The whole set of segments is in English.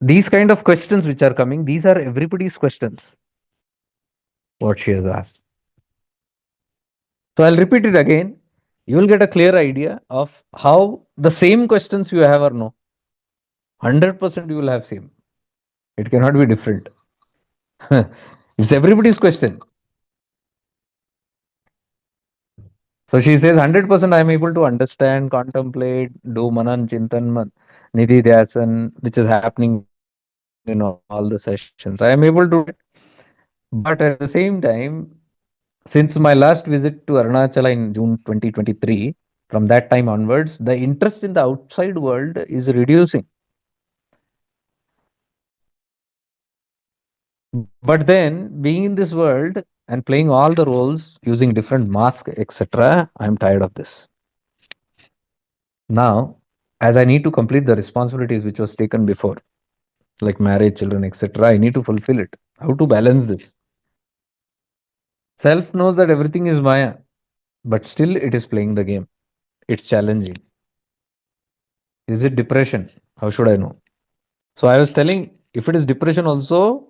These kind of questions which are coming, these are everybody's questions, what she has asked. So I'll repeat it again. You will get a clear idea of how the same questions you have or no. 100% you will have same. It cannot be different. It's everybody's question. So she says 100% I am able to understand, contemplate, do Manan Chintan, Nidhi Dhyasan, which is happening in all the sessions. I am able to do it. But at the same time, since my last visit to Arunachala in June 2023, from that time onwards, the interest in the outside world is reducing. But then, being in this world and playing all the roles using different masks, etc., I'm tired of this. Now, as I need to complete the responsibilities which was taken before, like marriage, children, etc., I need to fulfill it. How to balance this? Self knows that everything is Maya, but still it is playing the game. It's challenging. Is it depression? How should I know? So I was telling, if it is depression also,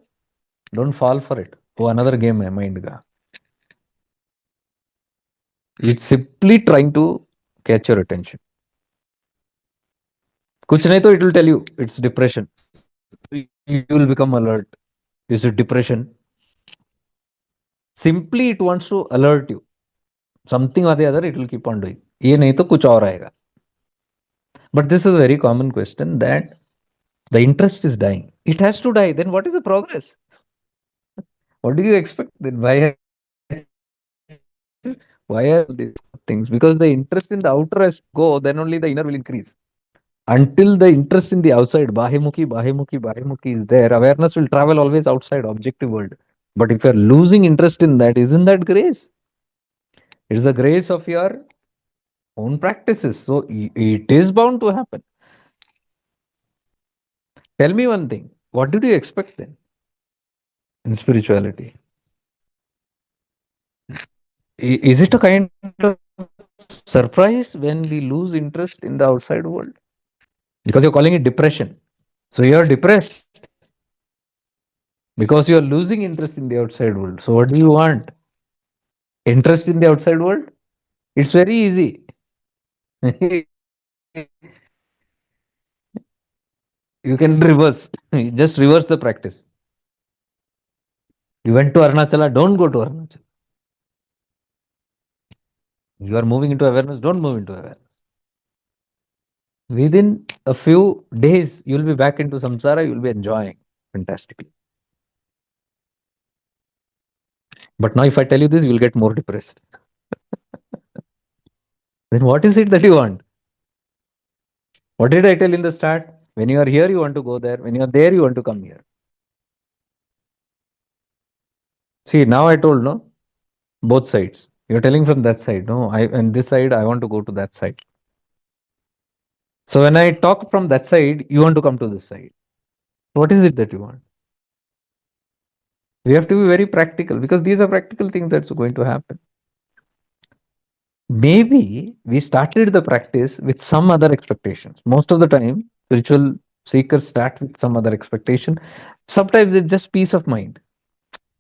don't fall for it. Oh, another game, my mind ga. It's simply trying to catch your attention. कुछ नहीं तो it will tell you it's depression. You will become alert. Is it depression? Simply it wants to alert you. Something or the other it will keep on doing. ये नहीं तो कुछ और आएगा. But this is a very common question that the interest is dying. It has to die. Then what is the progress? What do you expect? Then why are all these things? Because the interest in the outer has to go, then only the inner will increase. Until the interest in the outside, Bahimukhi is there, awareness will travel always outside, objective world. But if you're losing interest in that, isn't that grace? It's the grace of your own practices. So it is bound to happen. Tell me one thing. What did you expect then in spirituality? Is it a kind of surprise when we lose interest in the outside world? Because you're calling it depression. So you're depressed because you're losing interest in the outside world. So what do you want? Interest in the outside world? It's very easy. You can reverse. Just reverse the practice. You went to Arunachala, don't go to Arunachala. You are moving into awareness, don't move into awareness. Within a few days, you'll be back into samsara, you'll be enjoying fantastically. But now, if I tell you this, you'll get more depressed. Then what is it that you want? What did I tell in the start? When you are here, you want to go there. When you are there, you want to come here. See, now I told, no? Both sides. You're telling from that side. No, I and this side, I want to go to that side. So when I talk from that side, you want to come to this side. What is it that you want? We have to be very practical because these are practical things that's going to happen. Maybe we started the practice with some other expectations. Most of the time, spiritual seekers start with some other expectation. Sometimes it's just peace of mind.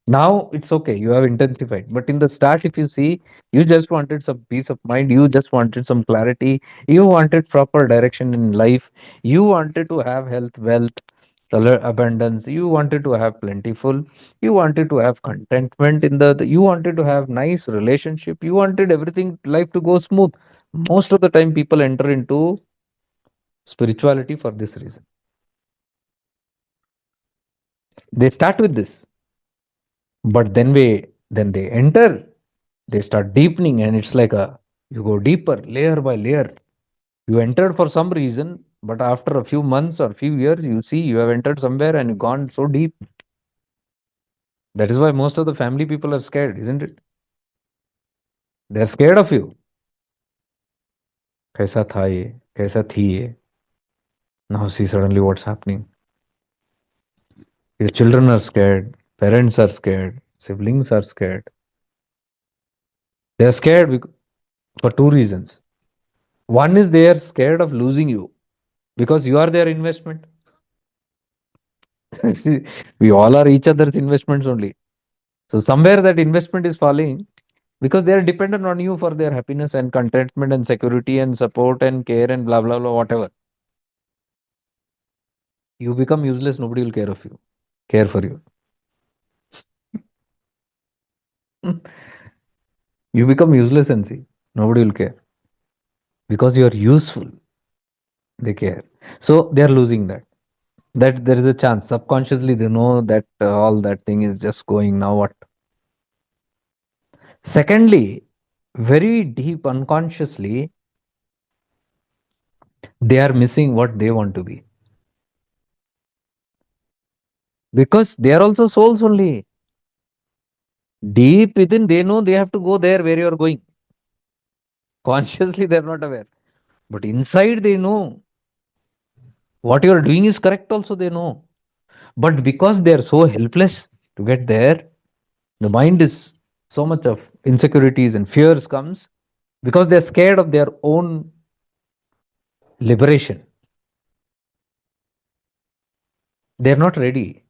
Now it's okay, you have intensified. But in the start, if you see, you just wanted some peace of mind, you just wanted some clarity, you wanted proper direction in life, you wanted to have health, wealth, abundance, you wanted to have plentiful, you wanted to have contentment in you wanted to have nice relationship, you wanted everything, life to go smooth. Most of the time, people enter into spirituality for this reason. They start with this, but then they enter, they start deepening, and it's like a you go deeper layer by layer. You entered for some reason, but after a few months or few years, you see you have entered somewhere and gone so deep. That is why most of the family people are scared, isn't it? They're scared of you. कैसा था ये, कैसा थी ये? Now see suddenly what's happening. Your children are scared, parents are scared, siblings are scared. They are scared for two reasons. One is they are scared of losing you because you are their investment. We all are each other's investments only. So somewhere that investment is falling because they are dependent on you for their happiness and contentment and security and support and care and blah blah blah whatever. You become useless, nobody will care of you, care for you. You become useless and see, nobody will care because you are useful. They care, so they are losing that. That there is a chance subconsciously they know that all that thing is just going now. What? Secondly, very deep unconsciously, they are missing what they want to be because they are also souls only. Deep within, they know they have to go there where you are going. Consciously, they are not aware, but inside, they know what you are doing is correct. Also, they know, but because they are so helpless to get there, the mind is so much of insecurities and fears comes because they are scared of their own liberation. They are not ready.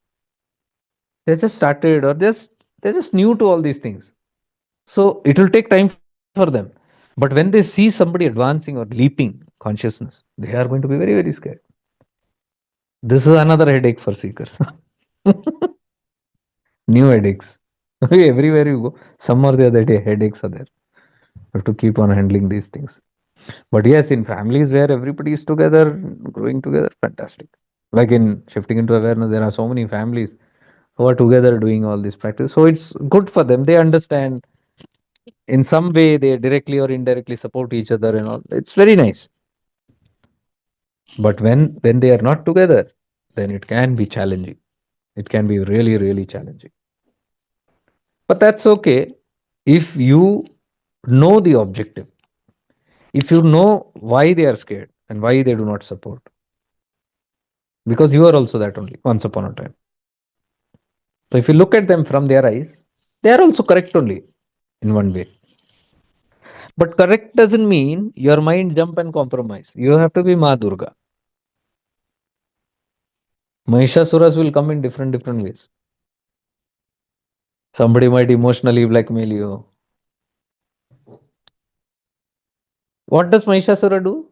They just started or just they're just new to all these things. So it will take time for them. But when they see somebody advancing or leaping consciousness, they are going to be very, very scared. This is another headache for seekers. New headaches. Everywhere you go, some or the other day, headaches are there. You have to keep on handling these things. But yes, in families where everybody is together, growing together, fantastic. Like in shifting into awareness, there are so many families who are together doing all this practice. So it's good for them. They understand in some way, they directly or indirectly support each other and all. It's very nice. But when they are not together, then it can be challenging. It can be really, really challenging. But that's okay if you know the objective, if you know why they are scared and why they do not support, because you are also that only once upon a time. So if you look at them from their eyes, they are also correct only in one way. But correct doesn't mean your mind jump and compromise. You have to be Ma Durga. Mahishasuras will come in different ways. Somebody might emotionally blackmail you. What does Mahishasura do?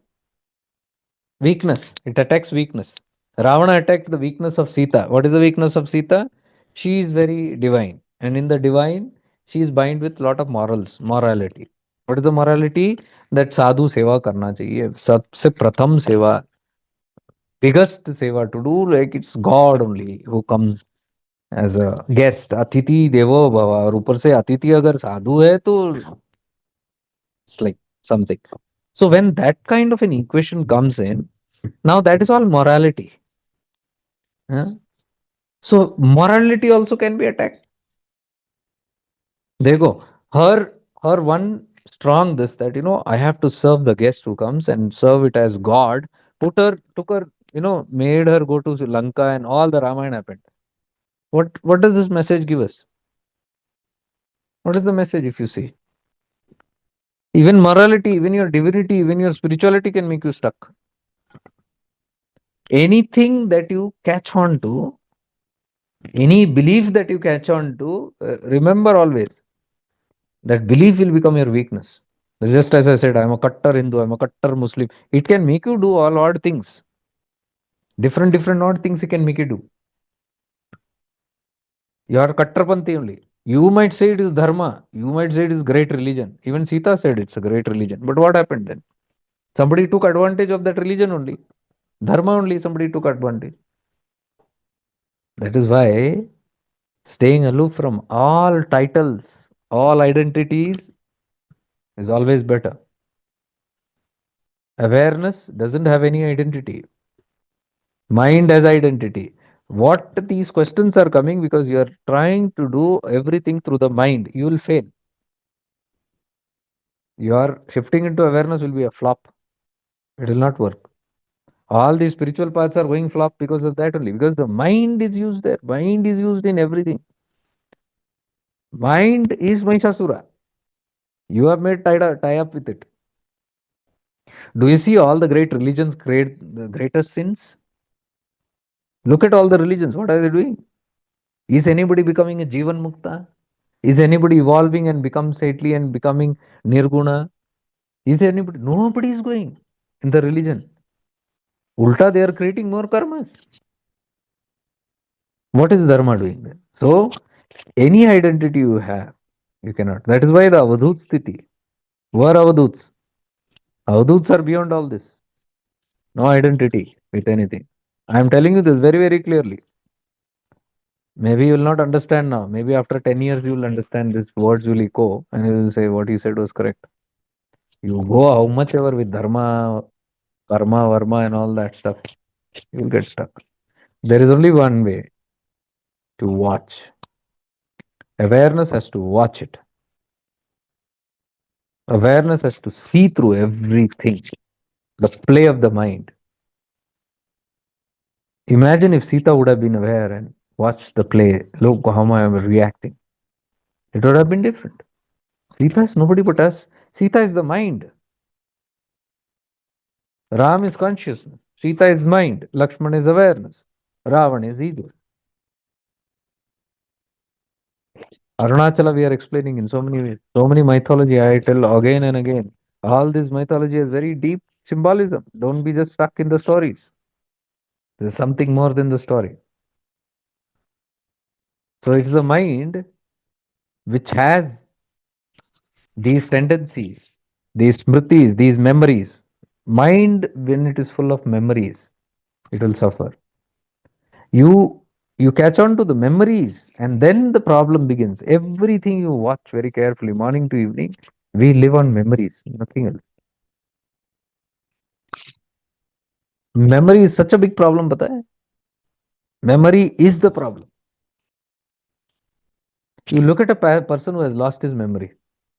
Weakness. It attacks weakness. Ravana attacked the weakness of Sita. What is the weakness of Sita? She is very divine. And in the divine, she is bind with lot of morals, morality. What is the morality? That sadhu seva karna chahiye. सबसे प्रथम सेवा, biggest seva to do, like it's God only who comes as a guest. अतिथि देवो भव. और ऊपर से अतिथि अगर साधु है तो it's like something. So when that kind of an equation comes in, now that is all morality. Huh? So morality also can be attacked. There you go. Her one strong this that I have to serve the guest who comes and serve it as God. Took her, made her go to Lanka and all the Ramayana happened. What does this message give us? What is the message if you see? Even morality, even your divinity, even your spirituality can make you stuck. Anything that you catch on to, any belief that you catch on to, remember always that belief will become your weakness. Just as I said, I'm a Kattar Hindu, I'm a Kattar Muslim. It can make you do all odd things. Different odd things it can make you do. You are Kattarpanthi only. You might say it is Dharma. You might say it is great religion. Even Sita said it's a great religion. But what happened then? Somebody took advantage of that religion only. Dharma only somebody took advantage. That is why staying aloof from all titles, all identities is always better. Awareness doesn't have any identity. Mind as identity. What these questions are coming because you are trying to do everything through the mind, you will fail. Your shifting into awareness will be a flop. It will not work. All these spiritual paths are going flop because of that only. Because the mind is used there. Mind is used in everything. Mind is Mahishasura. You have made tie up with it. Do you see all the great religions create the greatest sins? Look at all the religions. What are they doing? Is anybody becoming a Jivan Mukta? Is anybody evolving and become saintly and becoming Nirguna? Is anybody? Nobody is going in the religion. Ulta, they are creating more karmas. What is Dharma doing then? So, any identity you have, you cannot. That is why the Avadhut Sthiti. Who are Avadhuts? Avadhuts are beyond all this. No identity with anything. I am telling you this very, very clearly. Maybe you will not understand now. Maybe after 10 years you will understand these words will echo and you will say what he said was correct. You go how much ever with dharma, karma, varma and all that stuff, you will get stuck. There is only one way to watch. Awareness has to watch it. Awareness has to see through everything. The play of the mind. Imagine if Sita would have been aware and watched the play. Look how I am reacting. It would have been different. Sita is nobody but us. Sita is the mind. Ram is consciousness. Sita is mind. Lakshman is awareness. Ravan is ego. Arunachala we are explaining in so many ways. So many mythology I tell again and again. All this mythology has very deep symbolism. Don't be just stuck in the stories. There's something more than the story. So it's the mind which has these tendencies, these smritis, these memories. Mind, when it is full of memories, it will suffer. You catch on to the memories, and then the problem begins. Everything you watch very carefully, morning to evening, we live on memories, nothing else. Memory is such a big problem, pata hai? Memory is the problem. You look at a person who has lost his memory,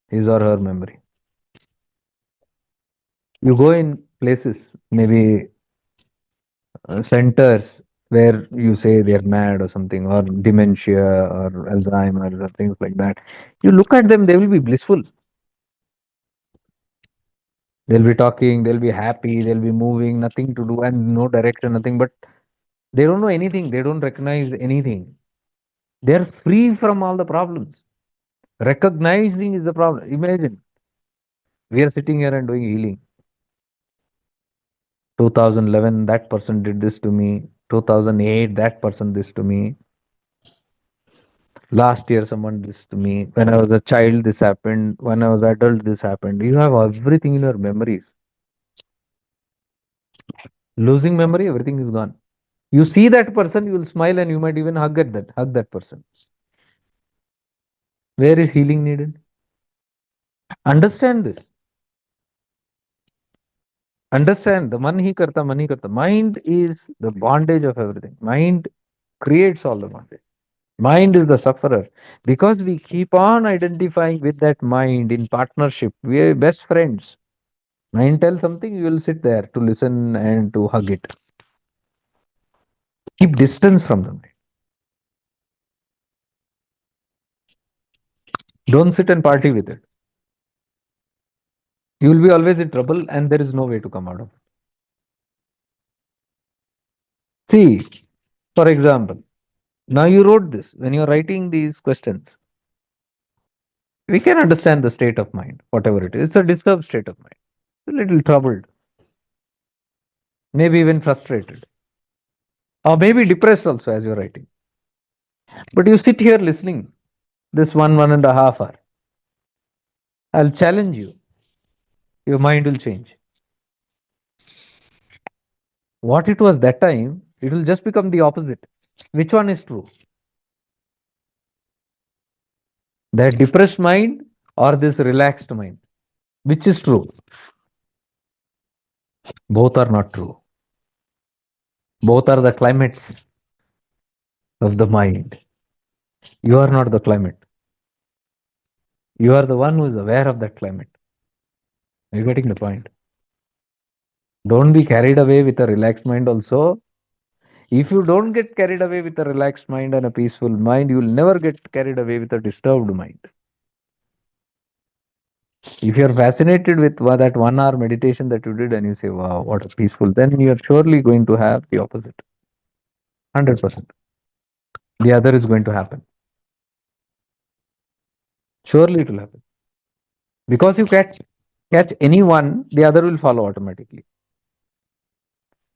his or her memory. You go in places, maybe centers where you say they're mad or something, or dementia or Alzheimer's or things like that. You look at them, they will be blissful. They'll be talking, they'll be happy, they'll be moving, nothing to do, and no direction, nothing. But they don't know anything, they don't recognize anything. They're free from all the problems. Recognizing is the problem. Imagine we are sitting here and doing healing. 2011, that person did this to me. 2008, that person this to me. Last year, someone this to me. When I was a child, this happened. When I was adult, this happened. You have everything in your memories. Losing memory, everything is gone. You see that person, you will smile and you might even hug that person. Where is healing needed? Understand this. Understand the man hi karta. Mind is the bondage of everything. Mind creates all the bondage. Mind is the sufferer. Because we keep on identifying with that mind in partnership. We are best friends. Mind tells something, you will sit there to listen and to hug it. Keep distance from the mind. Don't sit and party with it. You will be always in trouble and there is no way to come out of it. See, for example, now you wrote this. When you're writing these questions, we can understand the state of mind, whatever it is. It's a disturbed state of mind. A little troubled, maybe even frustrated, or maybe depressed also as you're writing. But you sit here listening this 1.5 hour. I'll challenge you. Your mind will change. What it was that time, it will just become the opposite. Which one is true? That depressed mind or this relaxed mind? Which is true? Both are not true. Both are the climates of the mind. You are not the climate. You are the one who is aware of that climate. Are you getting the point? Don't be carried away with a relaxed mind also. If you don't get carried away with a relaxed mind and a peaceful mind, you will never get carried away with a disturbed mind. If you're fascinated with that 1 hour meditation that you did and you say, wow, what a peaceful, then you're surely going to have the opposite. 100%. The other is going to happen. Surely it will happen. Because you catch any one, the other will follow automatically.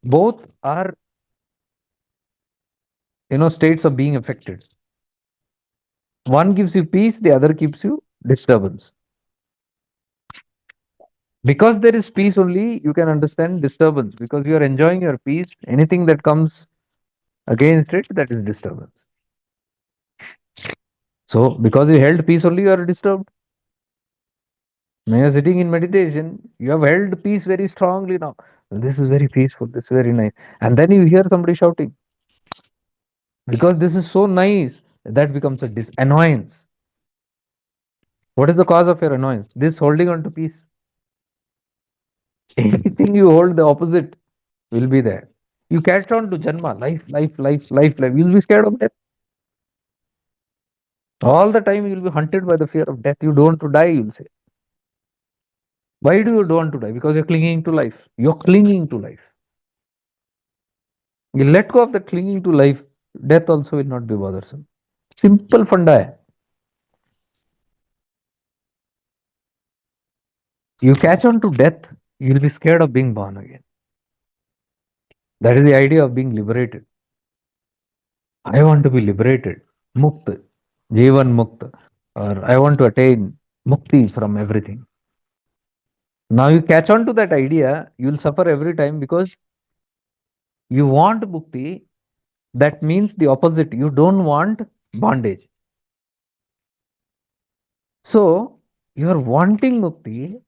Both are, states of being affected. One gives you peace, the other keeps you disturbance. Because there is peace only, you can understand disturbance. Because you are enjoying your peace, anything that comes against it, that is disturbance. So, because you held peace only, you are disturbed. When you're sitting in meditation, you have held peace very strongly now. This is very peaceful, this is very nice. And then you hear somebody shouting. Because this is so nice, that becomes a annoyance. What is the cause of your annoyance? This holding on to peace. Anything you hold, the opposite will be there. You catch on to Janma, life, life, life, life, life. You'll be scared of death. All the time you'll be hunted by the fear of death. You don't want to die, you'll say. Why do you don't want to die? Because you're clinging to life. You're clinging to life. You let go of the clinging to life, death also will not be bothersome. Simple funda hai. You catch on to death, you'll be scared of being born again. That is the idea of being liberated. I want to be liberated, mukt, jivan mukt, or I want to attain mukti from everything. Now you catch on to that idea, you'll suffer every time because you want mukti. That means the opposite. You don't want bondage. So you are wanting mukti.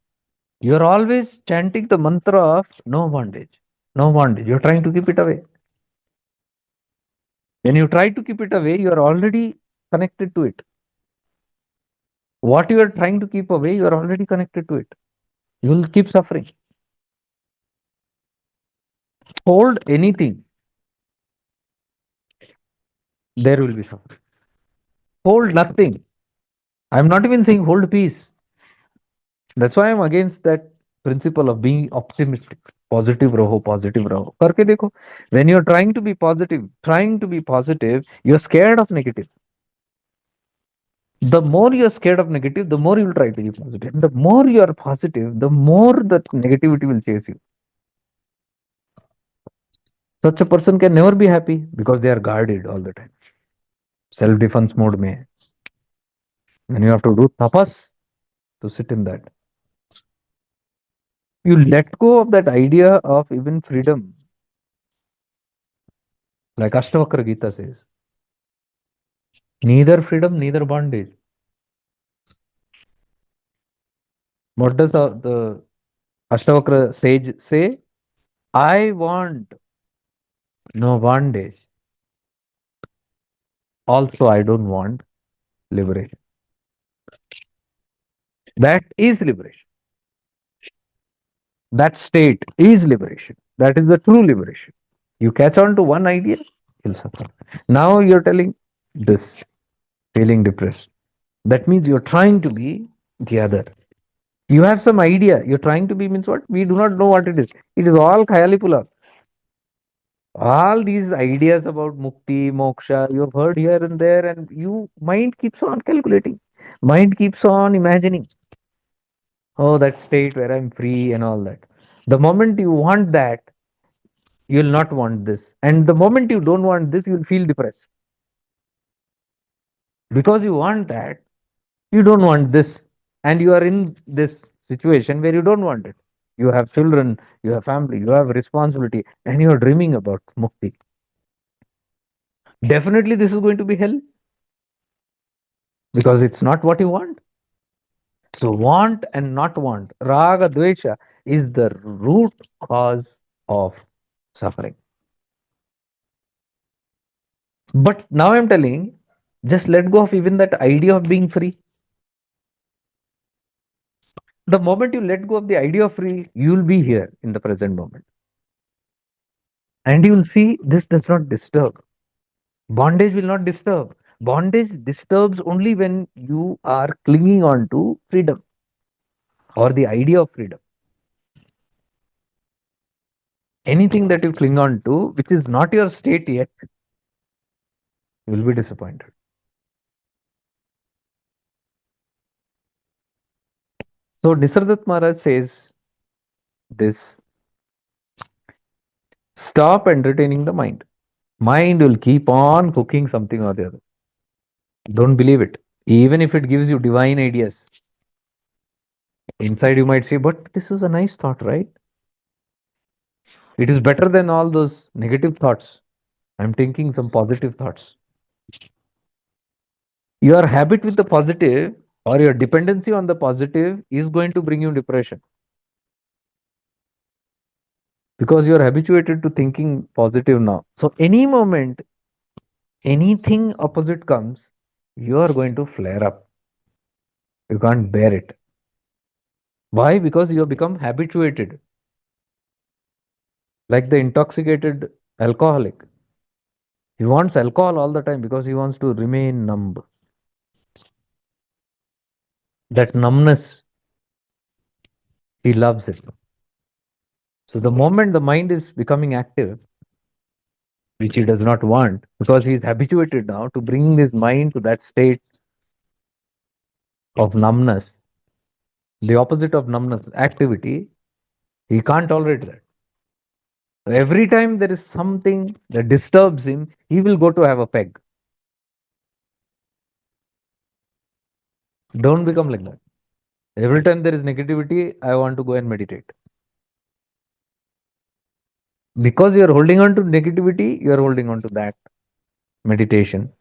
You are always chanting the mantra of no bondage, no bondage. You're trying to keep it away. When you try to keep it away, you are already connected to it. What you are trying to keep away, you are already connected to it. You will keep suffering. Hold anything, there will be suffering. Hold nothing. I'm not even saying hold peace. That's why I'm against that principle of being optimistic. Positive raho, positive raho. करके देखो. When you're trying to be positive, you're scared of negative. The more you're scared of negative, the more you'll try to be positive. The more you're positive, the more that negativity will chase you. Such a person can never be happy because they are guarded all the time. Self-defense mode में है. And you have to do tapas to sit in that. You let go of that idea of even freedom. Like Ashtavakra Gita says, neither freedom, neither bondage. What does the Ashtavakra sage say? I want no bondage. Also, I don't want liberation. That is liberation. That state is liberation. That is the true liberation. You catch on to one idea, you'll suffer. Now you're telling this, feeling depressed. That means you're trying to be the other. You have some idea. You're trying to be means what? We do not know what it is. It is all khayali pula. All these ideas about mukti, moksha, you have heard here and there, and you mind keeps on calculating. Mind keeps on imagining. Oh, that state where I'm free and all that. The moment you want that, you'll not want this. And the moment you don't want this, you'll feel depressed. Because you want that, you don't want this. And you are in this situation where you don't want it. You have children, you have family, you have responsibility, and you are dreaming about mukti. Definitely, this is going to be hell because it's not what you want. So, want and not want, raga, dvesha, is the root cause of suffering. But now I'm telling, just let go of even that idea of being free. The moment you let go of the idea of free, you'll be here in the present moment. And you will see this does not disturb. Bondage will not disturb. Bondage disturbs only when you are clinging on to freedom or the idea of freedom. Anything that you cling on to, which is not your state yet, will be disappointed. So Nisargadatta Maharaj says this: stop entertaining the mind. Mind will keep on cooking something or the other. Don't believe it. Even if it gives you divine ideas, inside you might say, but this is a nice thought, right? It is better than all those negative thoughts. I'm thinking some positive thoughts. Your habit with the positive or your dependency on the positive is going to bring you depression because you're habituated to thinking positive now. So, any moment, anything opposite comes, you are going to flare up. You can't bear it. Why? Because you have become habituated, like the intoxicated alcoholic. He wants alcohol all the time because he wants to remain numb. That numbness, he loves it. So the moment the mind is becoming active, which he does not want, because he is habituated now to bringing his mind to that state of numbness, the opposite of numbness, activity, he can't tolerate that. Every time there is something that disturbs him, he will go to have a peg. Don't become like that. Every time there is negativity, I want to go and meditate. Because you are holding on to negativity, you are holding on to that meditation.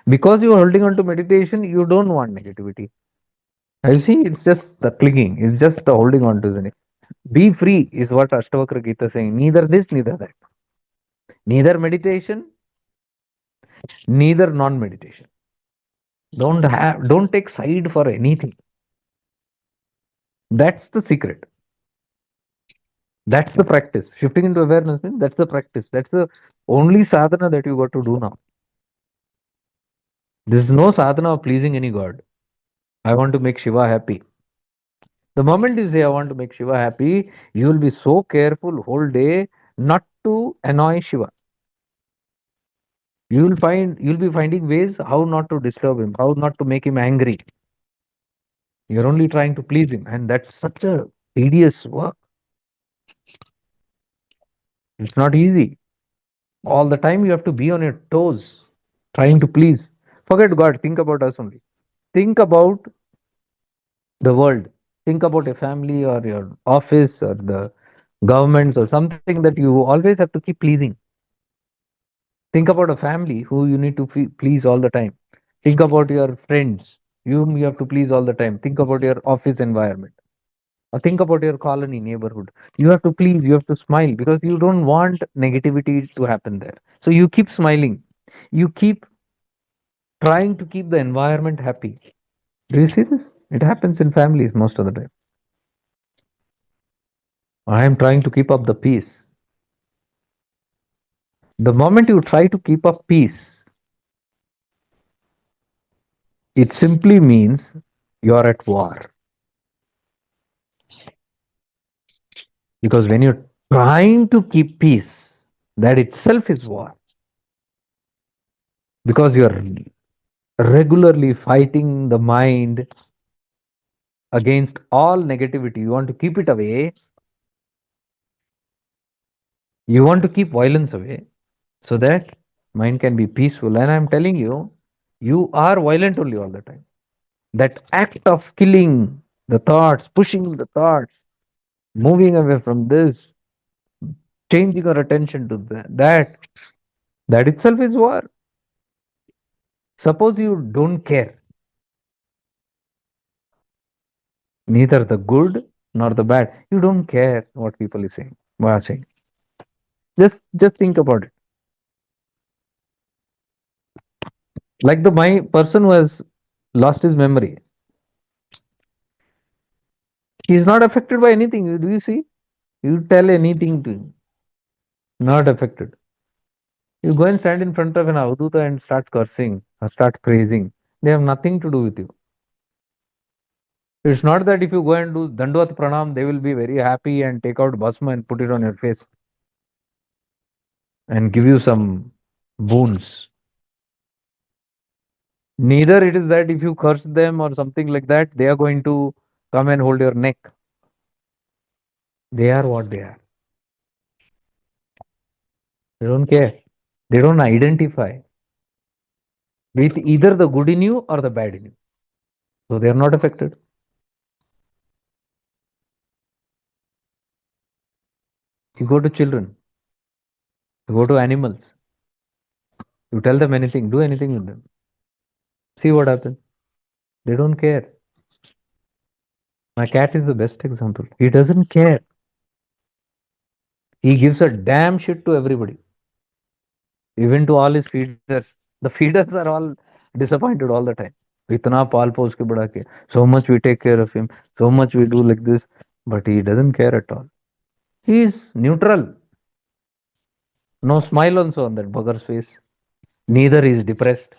Because you are holding on to meditation, you don't want negativity. You see, it's just the clinging, it's just the holding on to it. Be free is what Ashtavakra Gita is saying. Neither this, neither that. Neither meditation, neither non-meditation. Don't take side for anything. That's the secret. That's the practice. Shifting into awareness means that's the practice. That's the only sadhana that you got to do now. This is no sadhana of pleasing any god. I want to make Shiva happy. The moment you say I want to make Shiva happy, you will be so careful whole day not to annoy Shiva. You'll be finding ways how not to disturb him, how not to make him angry. You're only trying to please him, and that's such a tedious work. It's not easy. All the time you have to be on your toes, trying to please. Forget God, think about us only. Think about the world. Think about your family or your office or the governments or something that you always have to keep pleasing. Think about a family who you need to please all the time. Think about your friends, whom you have to please all the time. Think about your office environment. Or think about your colony, neighborhood. You have to please, you have to smile because you don't want negativity to happen there. So you keep smiling. You keep trying to keep the environment happy. Do you see this? It happens in families most of the time. I am trying to keep up the peace. The moment you try to keep up peace, it simply means you're at war. Because when you're trying to keep peace, that itself is war. Because you're regularly fighting the mind against all negativity. You want to keep it away. You want to keep violence away so that mind can be peaceful. And I'm telling you, you are violent only all the time. That act of killing the thoughts, pushing the thoughts, moving away from this, changing our attention to that itself is war. Suppose you don't care neither the good nor the bad. You don't care what people is saying, are saying. Just think about it. Like the my person who has lost his memory, he is not affected by anything. Do you see? You tell anything to him, not affected. You go and stand in front of an avduta and start cursing or start praising. They have nothing to do with you. It's not that if you go and do Dandvat Pranam, they will be very happy and take out bhasma and put it on your face and give you some boons. Neither it is that if you curse them or something like that, they are going to come and hold your neck. They are what they are. They don't care. They don't identify with either the good in you or the bad in you. So they are not affected. You go to children, you go to animals, you tell them anything, do anything with them. See what happens. They don't care. My cat is the best example. He doesn't care. He gives a damn shit to everybody, even to all his feeders. The feeders are all disappointed all the time. इतना पाल पोस के बड़ा के. So much we take care of him. So much we do like this. But he doesn't care at all. He is neutral. No smile also on that bugger's face. Neither is depressed.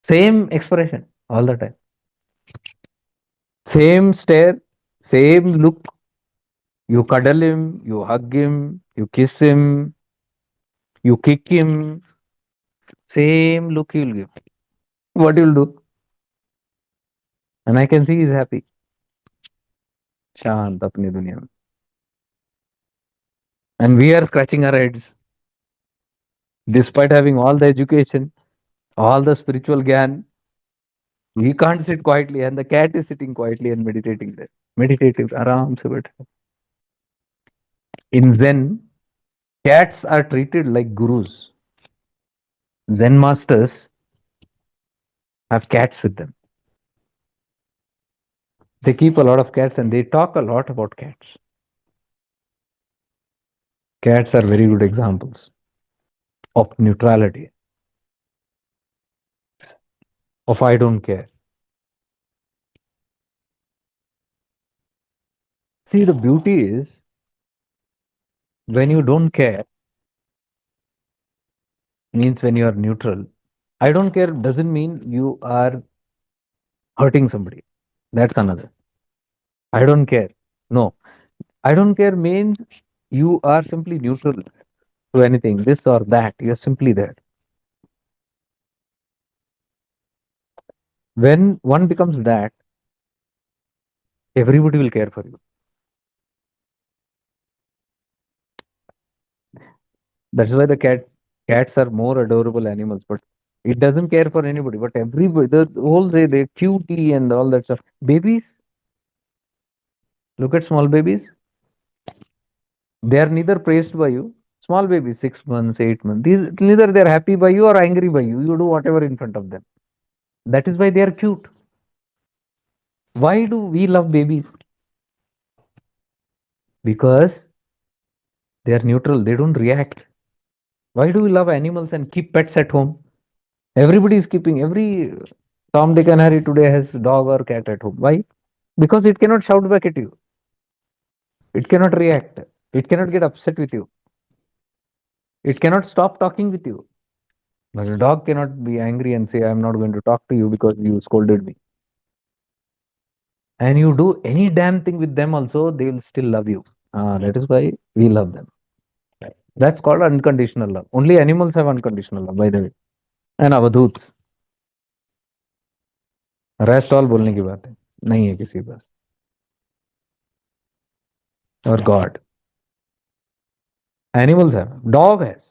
Same expression all the time. Same stare, same look. You cuddle him, you hug him, you kiss him, you kick him. Same look he'll give. What you'll do? And I can see he's happy. शांत अपनी दुनिया में. And we are scratching our heads despite having all the education, all the spiritual gyan. We can't sit quietly, and the cat is sitting quietly and meditating there. Meditative, आराम से बैठा. In Zen, cats are treated like gurus. Zen masters have cats with them. They keep a lot of cats and they talk a lot about cats. Cats are very good examples of neutrality, of I don't care. See, the beauty is when you don't care, means when you are neutral. I don't care doesn't mean you are hurting somebody. That's another. I don't care. No, I don't care means you are simply neutral to anything, this or that. You're simply there. When one becomes that, everybody will care for you. That's why the cats are more adorable animals, but it doesn't care for anybody. But everybody, the whole say they cutie and all that stuff. Babies, look at small babies. They are neither praised by you. Small babies, 6 months, 8 months. These neither they are happy by you or angry by you. You do whatever in front of them. That is why they are cute. Why do we love babies? Because they are neutral. They don't react. Why do we love animals and keep pets at home? Everybody is keeping every Tom, Dick, and Harry today has dog or cat at home. Why? Because it cannot shout back at you. It cannot react. It cannot get upset with you. It cannot stop talking with you. But a dog cannot be angry and say, I'm not going to talk to you because you scolded me. And you do any damn thing with them also, they will still love you. That is why we love them. That's called unconditional love. Only animals have unconditional love, by the way. And Avdhoot. Rest all बोलने की बात है, नहीं है किसी के पास. और God, animals have, dog has.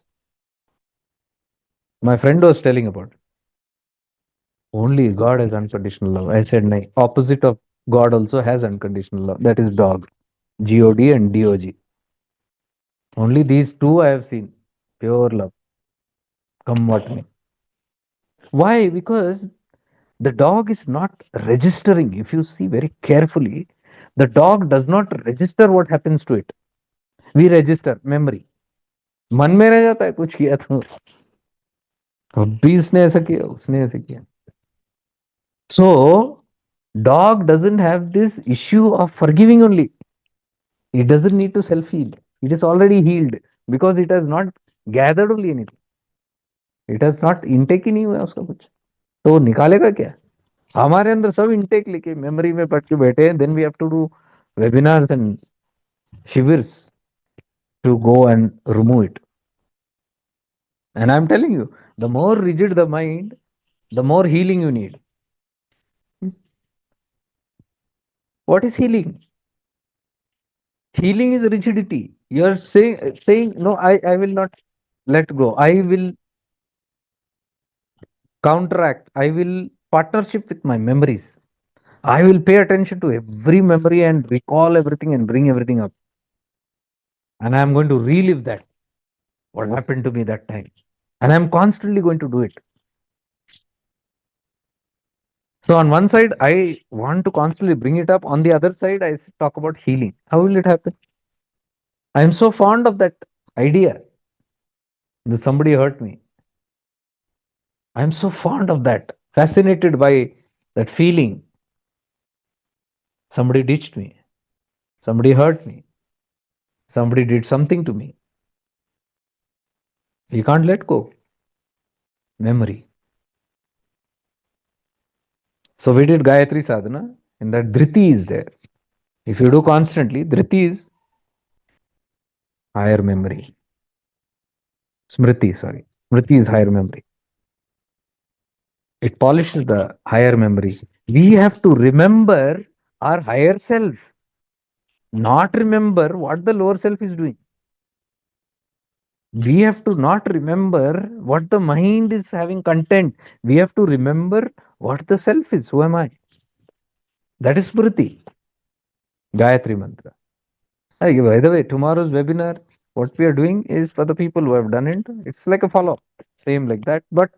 My friend was telling about it. Only God has unconditional love. I said, no. Opposite of God also has unconditional love. That is dog. God and Dog. Only these two I have seen. Pure love. Come what may. Why? Because the dog is not registering. If you see very carefully, the dog does not register what happens to it. We register memory. मन में रह जाता है कुछ किया तो अभी उसने ऐसा किया, उसने ऐसा किया. So dog doesn't have this issue of forgiving only. It doesn't need to self heal. It is already healed because it has not gathered only anything. It has not intake ही नहीं हुआ उसका कुछ. तो निकालेगा क्या? हमारे अंदर सब इंटेक लेके मेमोरी में पढ़ के बैठे हैं. Then we have to do webinars and shivers to go and remove it. And I'm telling you, the more rigid the mind, the more healing you need. What is healing? Healing is rigidity. You're saying no, I will not let go. I will counteract. I will partnership with my memories. I will pay attention to every memory and recall everything and bring everything up. And I'm going to relive that, what happened to me that time. And I'm constantly going to do it. So on one side, I want to constantly bring it up. On the other side, talk about healing. How will it happen? I'm so fond of that idea that somebody hurt me. I'm so fond of that, fascinated by that feeling. Somebody ditched me. Somebody hurt me. Somebody did something to me. You can't let go. Memory. So we did Gayatri Sadhana, and that Dhriti is there. If you do constantly, Dhriti is higher memory. Smriti, sorry. Smriti is higher memory. It polishes the higher memory. We have to remember our higher self, not remember what the lower self is doing. We have to not remember what the mind is having content. We have to remember what the self is. Who am I? That is Smriti, Gayatri Mantra. By the way, tomorrow's webinar, what we are doing is for the people who have done it. It's like a follow up, same like that. But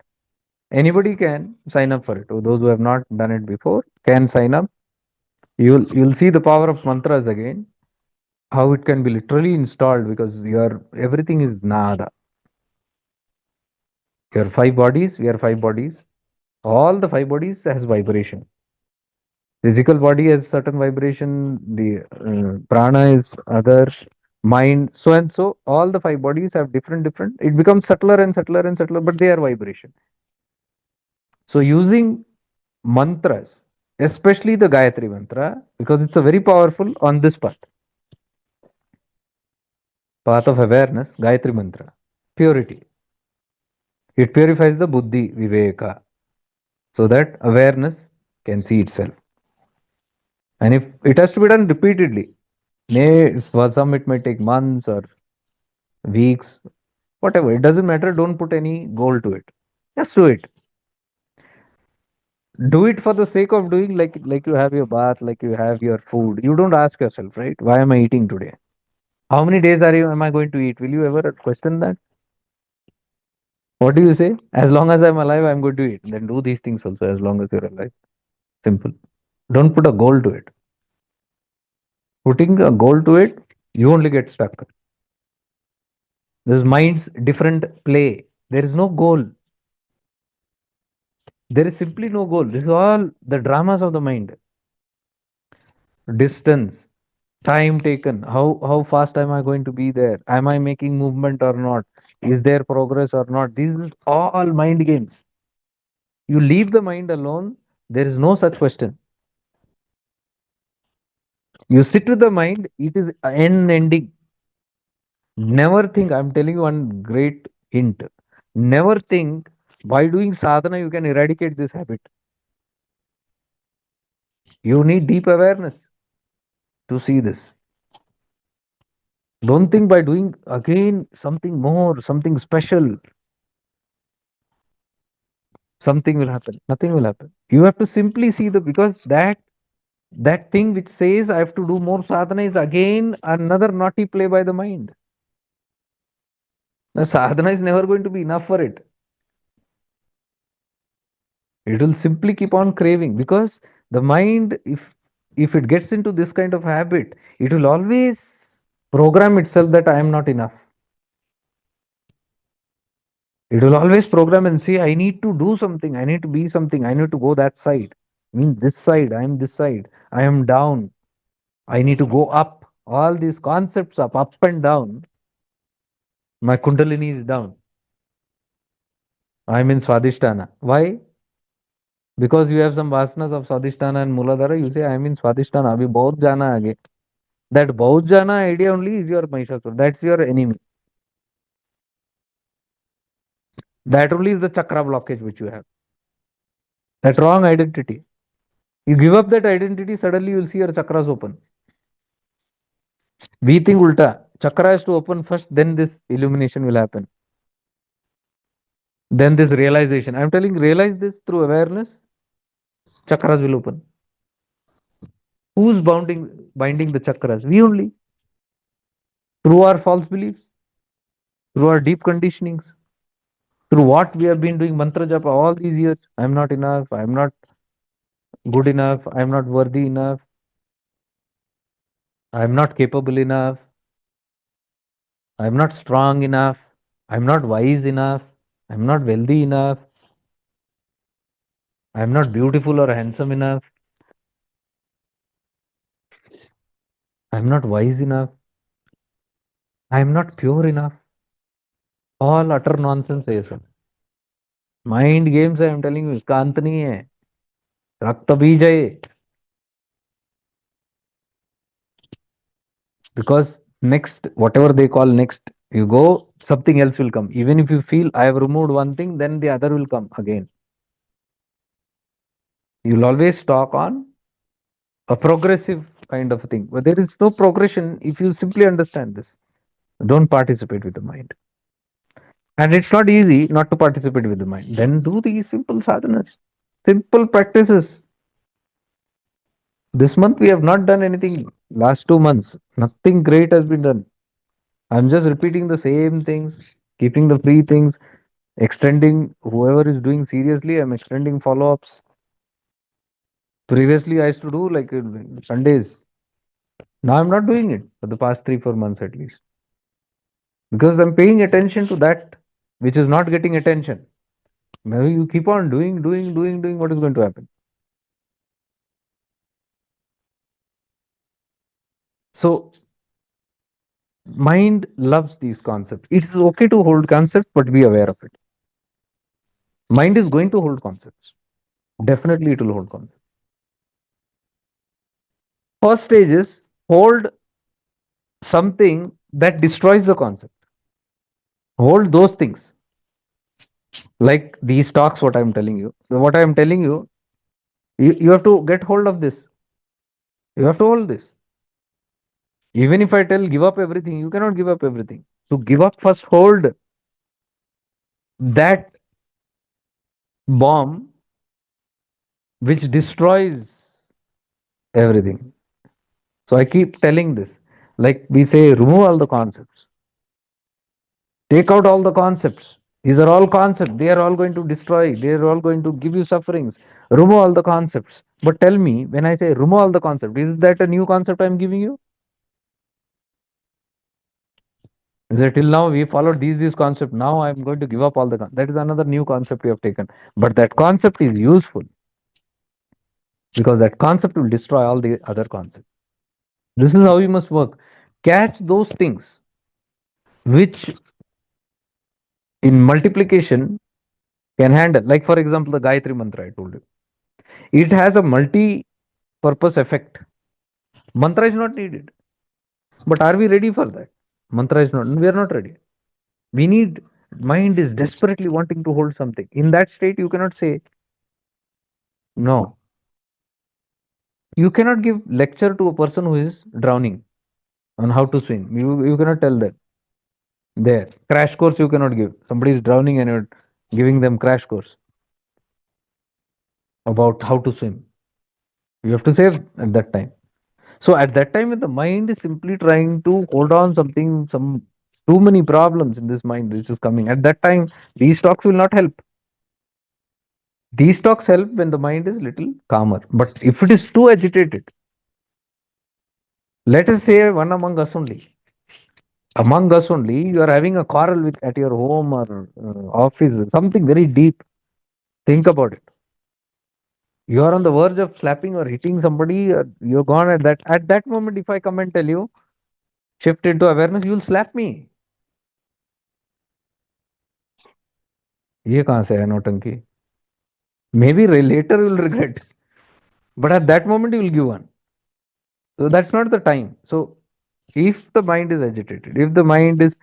anybody can sign up for it. Those who have not done it before can sign up. You'll see the power of mantras again. How it can be literally installed because your everything is nada. Your five bodies, we are five bodies. All the five bodies has vibration. Physical body has certain vibration. The prana is other. Mind, so and so. All the five bodies have different. It becomes subtler and subtler and subtler, but they are vibration. So using mantras, especially the Gayatri mantra, because it's a very powerful on this path of awareness, Gayatri mantra, purity. It purifies the buddhi, viveka, so that awareness can see itself. And if it has to be done repeatedly, for some it may take months or weeks, whatever. It doesn't matter. Don't put any goal to it. Just do it. Do it for the sake of doing, like you have your bath, like you have your food. You don't ask yourself, right? Why am I eating today? How many days am I going to eat? Will you ever question that? What do you say? As long as I'm alive, I'm going to eat. Then do these things also as long as you're alive. Simple. Don't put a goal to it. Putting a goal to it, you only get stuck. This mind's different play. There is no goal. There is simply no goal. This is all the dramas of the mind. Distance, time taken. How fast am I going to be there? Am I making movement or not? Is there progress or not? These is all mind games. You leave the mind alone, there is no such question. You sit with the mind, it is unending. Never think, I'm telling you one great hint. Never think by doing sadhana you can eradicate this habit. You need deep awareness to see this. Don't think by doing again something more, something special, something will happen. Nothing will happen. You have to simply see the, because that thing which says I have to do more sadhana is again another naughty play by the mind. The sadhana is never going to be enough for it. It will simply keep on craving because the mind, if it gets into this kind of habit, it will always program itself that I am not enough. It will always program and say, I need to do something, I need to be something, I need to go that side. I mean this side, I am this side, I am down, I need to go up. All these concepts of up and down, my kundalini is down. I'm in Swadhisthana. Why? Because you have some vasanas of Swadhisthana and Muladhara, you say, I'm in Swadhisthana. Abhi bahut jana aage. That bahut jana idea only is your Mahishasura. That's your enemy. That only is the chakra blockage which you have. That wrong identity. You give up that identity, suddenly you'll see your chakras open. We think ulta. Chakra has to open first, then this illumination will happen. Then this realization. I'm telling, realize this through awareness, chakras will open. Who's binding the chakras? We only. Through our false beliefs, through our deep conditionings, through what we have been doing mantra japa all these years. I'm not enough. I'm not good enough. I'm not worthy enough. I'm not capable enough. I'm not strong enough. I'm not wise enough. I'm not wealthy enough. I'm not beautiful or handsome enough. I'm not wise enough. I'm not pure enough. All utter nonsense है ये सब. Mind games है. I am telling you, इसका अंत नहीं है. रक्त बीज है ये. Because next, whatever they call next, you go, something else will come. Even if you feel I have removed one thing, then the other will come again. You'll always talk on a progressive kind of thing. But there is no progression if you simply understand this. Don't participate with the mind. And it's not easy not to participate with the mind. Then do these simple sadhanas, simple practices. This month we have not done anything. Last 2 months, nothing great has been done. I'm just repeating the same things, keeping the free things, extending whoever is doing seriously. I'm extending follow-ups. Previously, I used to do like Sundays. Now I'm not doing it for the past 3 4 months at least because I'm paying attention to that which is not getting attention. Now you keep on doing. What is going to happen? So mind loves these concepts. It's okay to hold concepts, but be aware of it. Mind is going to hold concepts. Definitely, it will hold concepts. First stage is hold something that destroys the concept. Hold those things. Like these talks, what I'm telling you. What I'm telling you, you have to get hold of this. You have to hold this. Even if I tell give up everything, you cannot give up everything. To give up, first hold that bomb which destroys everything. So I keep telling this. Like we say, remove all the concepts. Take out all the concepts. These are all concepts. They are all going to destroy. They are all going to give you sufferings. Remove all the concepts. But tell me, when I say remove all the concepts, is that a new concept I'm giving you? Is that till now we followed these concepts. Now I'm going to give up all the that is another new concept you have taken. But that concept is useful because that concept will destroy all the other concepts. This is how you must work. Catch those things which in multiplication can handle. Like for example, the Gayatri Mantra I told you. It has a multi-purpose effect. Mantra is not needed. But are we ready for that? Mantra is not. We are not ready. We need. Mind is desperately wanting to hold something. In that state, you cannot say no. You cannot give lecture to a person who is drowning on how to swim. You cannot tell that. There. Crash course you cannot give. Somebody is drowning and you're giving them crash course about how to swim. You have to save at that time. So at that time, when the mind is simply trying to hold on something, some too many problems in this mind which is coming. At that time, these talks will not help. These talks help when the mind is little calmer. But if it is too agitated, let us say one among us only, you are having a quarrel with at your home or office, something very deep. Think about it. You are on the verge of slapping or hitting somebody. You're gone at that. At that moment, if I come and tell you, shift into awareness, you will slap me. ये कहाँ से है नौटंकी? Maybe later you will regret, but at that moment you will give one. So that's not the time. So if the mind is agitated, if the mind is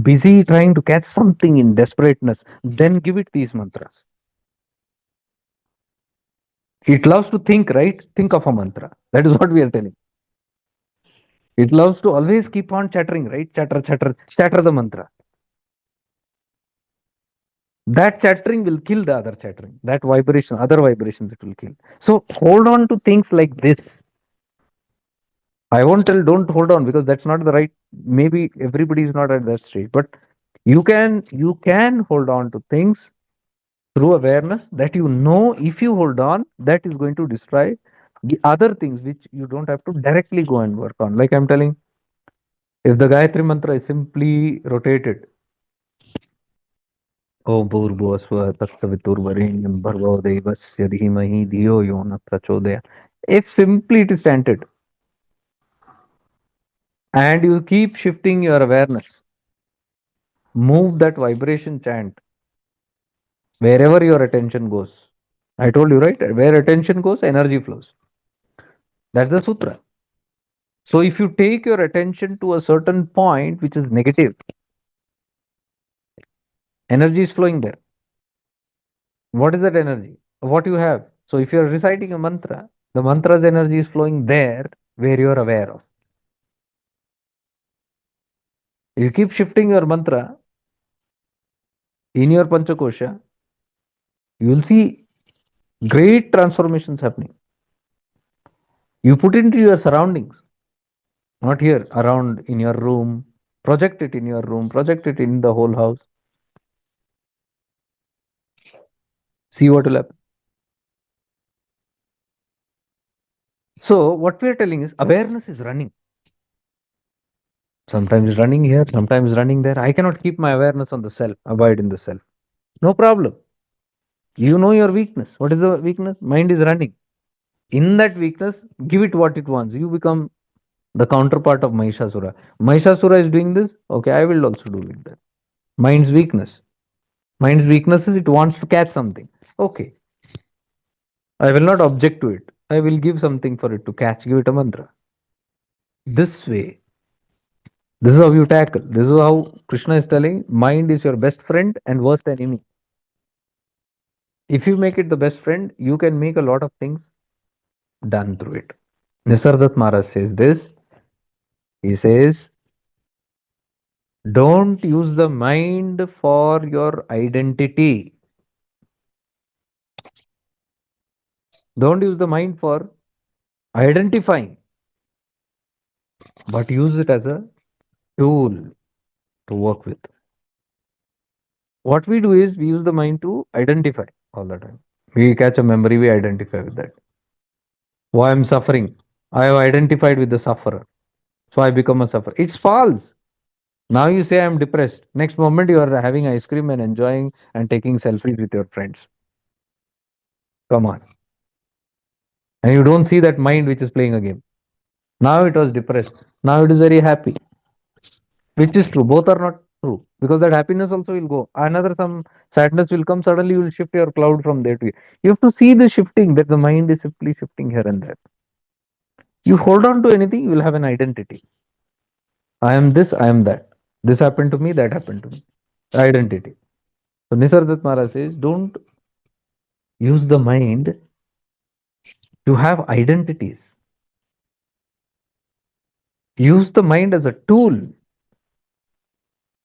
busy trying to catch something in desperateness, then give it these mantras. It loves to think, right? Think of a mantra. That is what we are telling. It loves to always keep on chattering, right? Chatter, chatter, chatter the mantra. That chattering will kill the other chattering. That vibration, other vibrations, it will kill. So hold on to things like this. I won't tell don't hold on because that's not the right. Maybe everybody is not at that stage, but you can hold on to things through awareness that you know if you hold on, that is going to destroy the other things which you don't have to directly go and work on. Like I'm telling, if the Gayatri mantra is simply rotated, Om Bhurбhuvasvaha Tatsaviturvarenyam Bhargo Devasya Dhimahi Dhiyo Yo Na Prachodaya. If simply it is chanted and you keep shifting your awareness, move that vibration chant wherever your attention goes. I told you, right? Where attention goes, energy flows. That's the sutra. So if you take your attention to a certain point which is negative, energy is flowing there. What is that energy? What you have. So if you are reciting a mantra, the mantra's energy is flowing there where you are aware of. You keep shifting your mantra in your Panchakosha, you will see great transformations happening. You put it into your surroundings, not here, around in your room, project it in your room, project it in the whole house. See what will happen. So, what we are telling is awareness is running. Sometimes running here, sometimes running there. I cannot keep my awareness on the self, abide in the self. No problem. You know your weakness. What is the weakness? Mind is running. In that weakness, give it what it wants. You become the counterpart of Mahishasura. Mahishasura is doing this. Okay, I will also do like that. Mind's weakness. Mind's weakness is it wants to catch something. Okay, I will not object to it. I will give something for it to catch. Give it a mantra. This way, this is how you tackle. This is how Krishna is telling mind is your best friend and worst enemy. If you make it the best friend, you can make a lot of things done through it. Nisardat Maharaj says this. He says, don't use the mind for your identity. Don't use the mind for identifying, but use it as a tool to work with. What we do is we use the mind to identify all the time. We catch a memory, we identify with that. Why I'm suffering? I have identified with the sufferer. So I become a sufferer. It's false. Now you say I'm depressed. Next moment you are having ice cream and enjoying and taking selfies with your friends. Come on. And you don't see that mind which is playing a game. Now it was depressed. Now it is very happy. Which is true. Both are not true. Because that happiness also will go. Another some sadness will come. Suddenly you will shift your cloud from there to here. You have to see the shifting that the mind is simply shifting here and there. You hold on to anything, you will have an identity. I am this, I am that. This happened to me, that happened to me. Identity. So Nisargadatta Maharaj says, don't use the mind to have identities. Use the mind as a tool.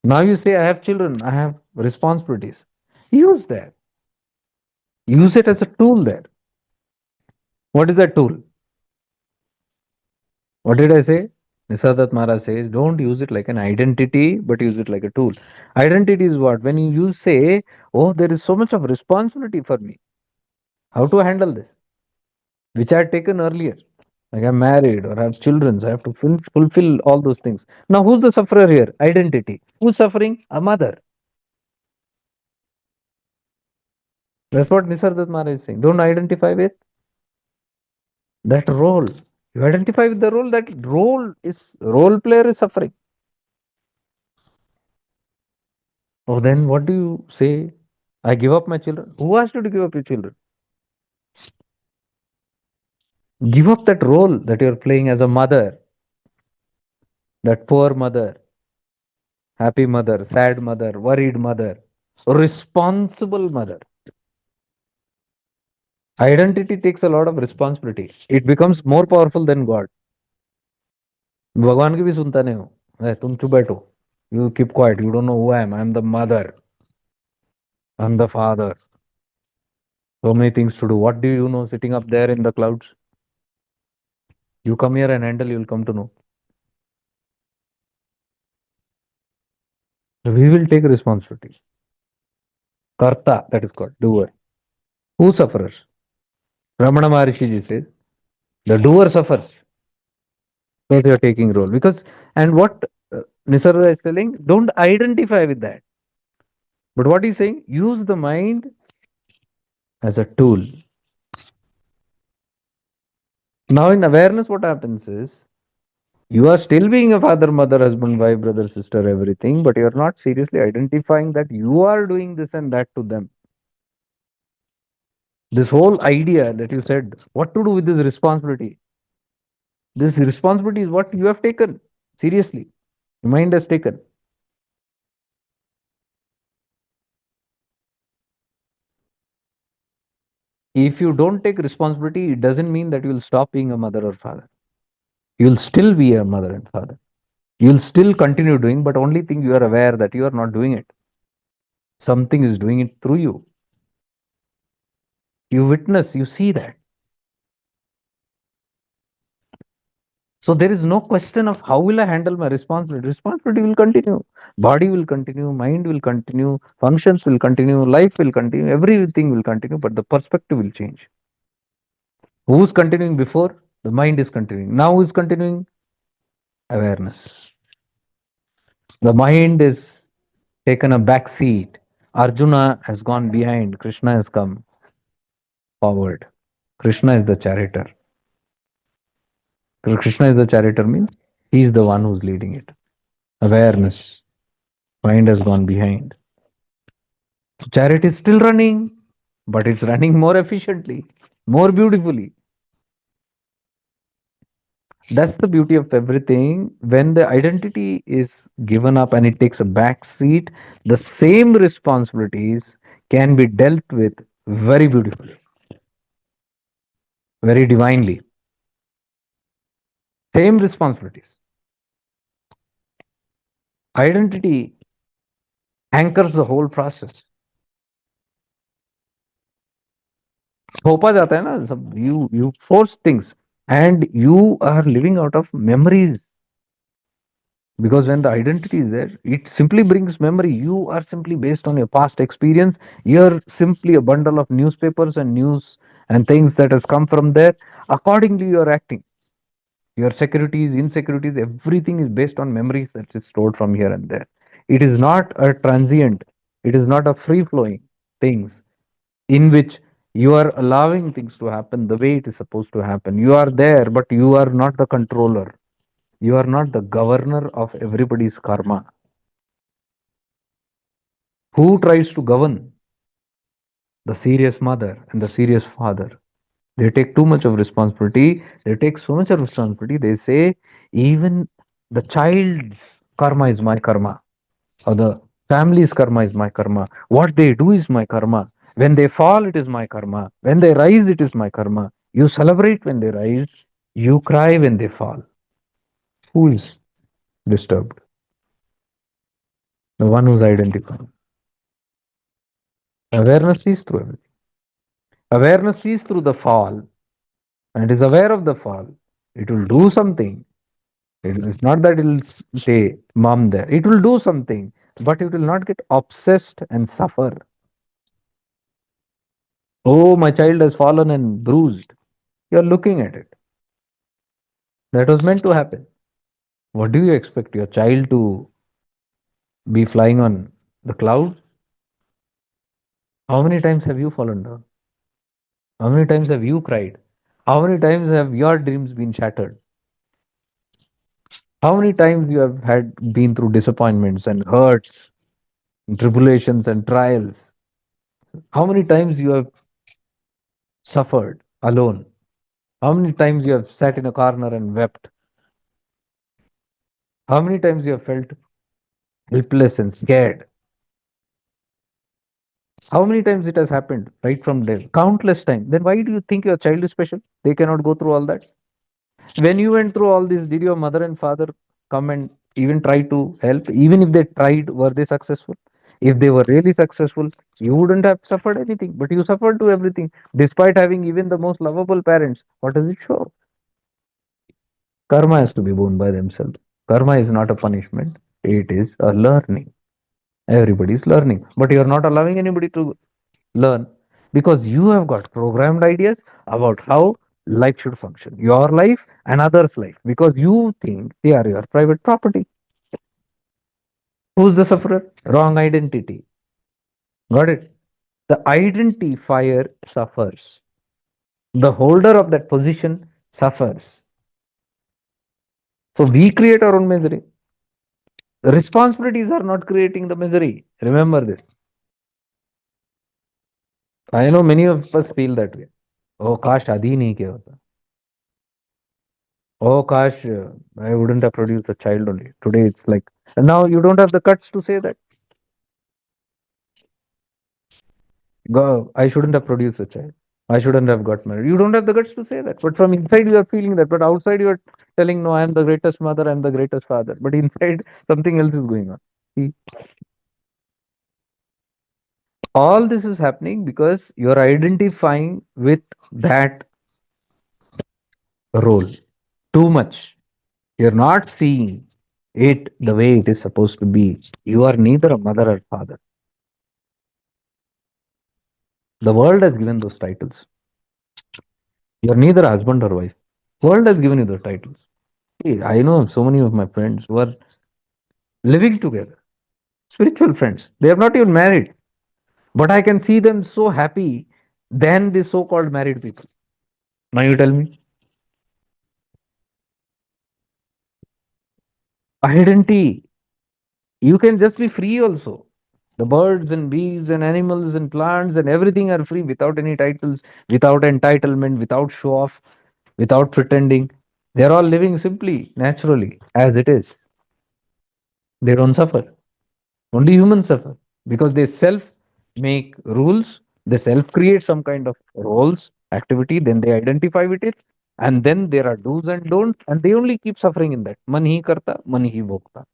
Now you say, I have children, I have responsibilities. Use that. Use it as a tool there. What is that tool? What did I say? Nisargadatta Maharaj says, don't use it like an identity, but use it like a tool. Identity is what? When you say, oh, there is so much of responsibility for me. How to handle this? Which I had taken earlier. Like I'm married or have children, so I have to fulfill all those things. Now, who's the sufferer here? Identity. Who's suffering? A mother. That's what Nisargadatta Maharaj is saying. Don't identify with that role. You identify with the role. That role player is suffering. Oh, then what do you say? I give up my children. Who asked you to give up your children? Give up that role that you're playing as a mother, that poor mother, happy mother, sad mother, worried mother, responsible mother. Identity takes a lot of responsibility. It becomes more powerful than God. भगवान की भी सुनता नहीं हो. तुम चुप बैठो. You keep quiet. You don't know who I am. I'm the mother. I'm the father. So many things to do. What do you know sitting up there in the clouds? You come here and handle, you'll come to know. We will take responsibility. Karta, that is called, doer. Who suffers? Ramana Maharishi ji says, the doer suffers. Because you are taking role. Because, and what Nisarga is telling, don't identify with that. But what he's saying, use the mind as a tool. Now, in awareness, what happens is, you are still being a father, mother, husband, wife, brother, sister, everything, but you are not seriously identifying that you are doing this and that to them. This whole idea that you said, what to do with this responsibility? This responsibility is what you have taken seriously. Your mind has taken. If you don't take responsibility, it doesn't mean that you will stop being a mother or father. You will still be a mother and father. You will still continue doing, but only thing you are aware that you are not doing it. Something is doing it through you. You witness, you see that. So there is no question of how will I handle my responsibility. Responsibility will continue. Body will continue, mind will continue, functions will continue, life will continue, everything will continue, but the perspective will change. Who's continuing before? The mind is continuing. Now who's continuing? Awareness. The mind is taken a back seat. Arjuna has gone behind. Krishna has come forward. Krishna is the charioteer. Krishna is the charioteer means he is the one who's leading it. Awareness. Mind has gone behind. Chariot is still running, but it's running more efficiently, more beautifully. That's the beauty of everything. When the identity is given up and it takes a back seat, the same responsibilities can be dealt with very beautifully, very divinely. Same responsibilities. Identity anchors the whole process. थोपा जाता है ना सब. You force things and you are living out of memories. Because when the identity is there, it simply brings memory. You are simply based on your past experience. You're simply a bundle of newspapers and news and things that has come from there. Accordingly, you're acting. Your securities, insecurities, everything is based on memories that is stored from here and there. It is not a transient, it is not a free flowing things in which you are allowing things to happen the way it is supposed to happen. You are there, but you are not the controller. You are not the governor of everybody's karma. Who tries to govern? The serious mother and the serious father. They take too much of responsibility. They take so much of responsibility. They say, even the child's karma is my karma, or the family's karma is my karma. What they do is my karma. When they fall, it is my karma. When they rise, it is my karma. You celebrate when they rise, you cry when they fall. Who is disturbed? The one who's identified. Awareness sees through everything. Awareness sees through the fall and is aware of the fall. It will do something. It is not that it will stay mum there. It will do something, but it will not get obsessed and suffer. Oh, my child has fallen and bruised. You're looking at it. That was meant to happen. What do you expect? Your child to be flying on the clouds? How many times have you fallen down? How many times have you cried? How many times have your dreams been shattered? How many times you have had been through disappointments and hurts, and tribulations and trials? How many times you have suffered alone? How many times you have sat in a corner and wept? How many times you have felt helpless and scared? How many times it has happened right from there? Countless times. Then why do you think your child is special? They cannot go through all that. When you went through all this, did your mother and father come and even try to help? Even if they tried, were they successful? If they were really successful, you wouldn't have suffered anything, but you suffered to everything, despite having even the most lovable parents. What does it show? Karma has to be borne by themselves. Karma is not a punishment, it is a learning. Everybody is learning, but you're not allowing anybody to learn because you have got programmed ideas about how life should function, your life and others' life, because you think they are your private property. Who's the sufferer? Wrong identity. Got it? The identifier suffers. The holder of that position suffers. So we create our own misery. The responsibilities are not creating the misery. Remember this. I know many of us feel that way. Oh, काश शादी ही नहीं किया होता. Oh, Kash, I wouldn't have produced a child only. Today it's like, and now you don't have the guts to say that. Go, I shouldn't have produced a child. I shouldn't have got married. You don't have the guts to say that. But from inside, you are feeling that. But outside, you are telling, no, I am the greatest mother, I am the greatest father. But inside, something else is going on. See, all this is happening because you are identifying with that role too much. You're not seeing it the way it is supposed to be. You are neither a mother or father. The world has given those titles. You're neither husband or wife. World has given you the titles. See, I know so many of my friends who are living together, spiritual friends. They are not even married, but I can see them so happy than the so-called married people. Now you tell me, identity. You can just be free also. The birds and bees and animals and plants and everything are free without any titles, without entitlement, without show off, without pretending. They're all living simply, naturally, as it is. They don't suffer. Only humans suffer because they self make rules, they self create some kind of roles, activity, then they identify with it, and then there are do's and don'ts, and they only keep suffering in that. Man hi karta, man hi bhogta.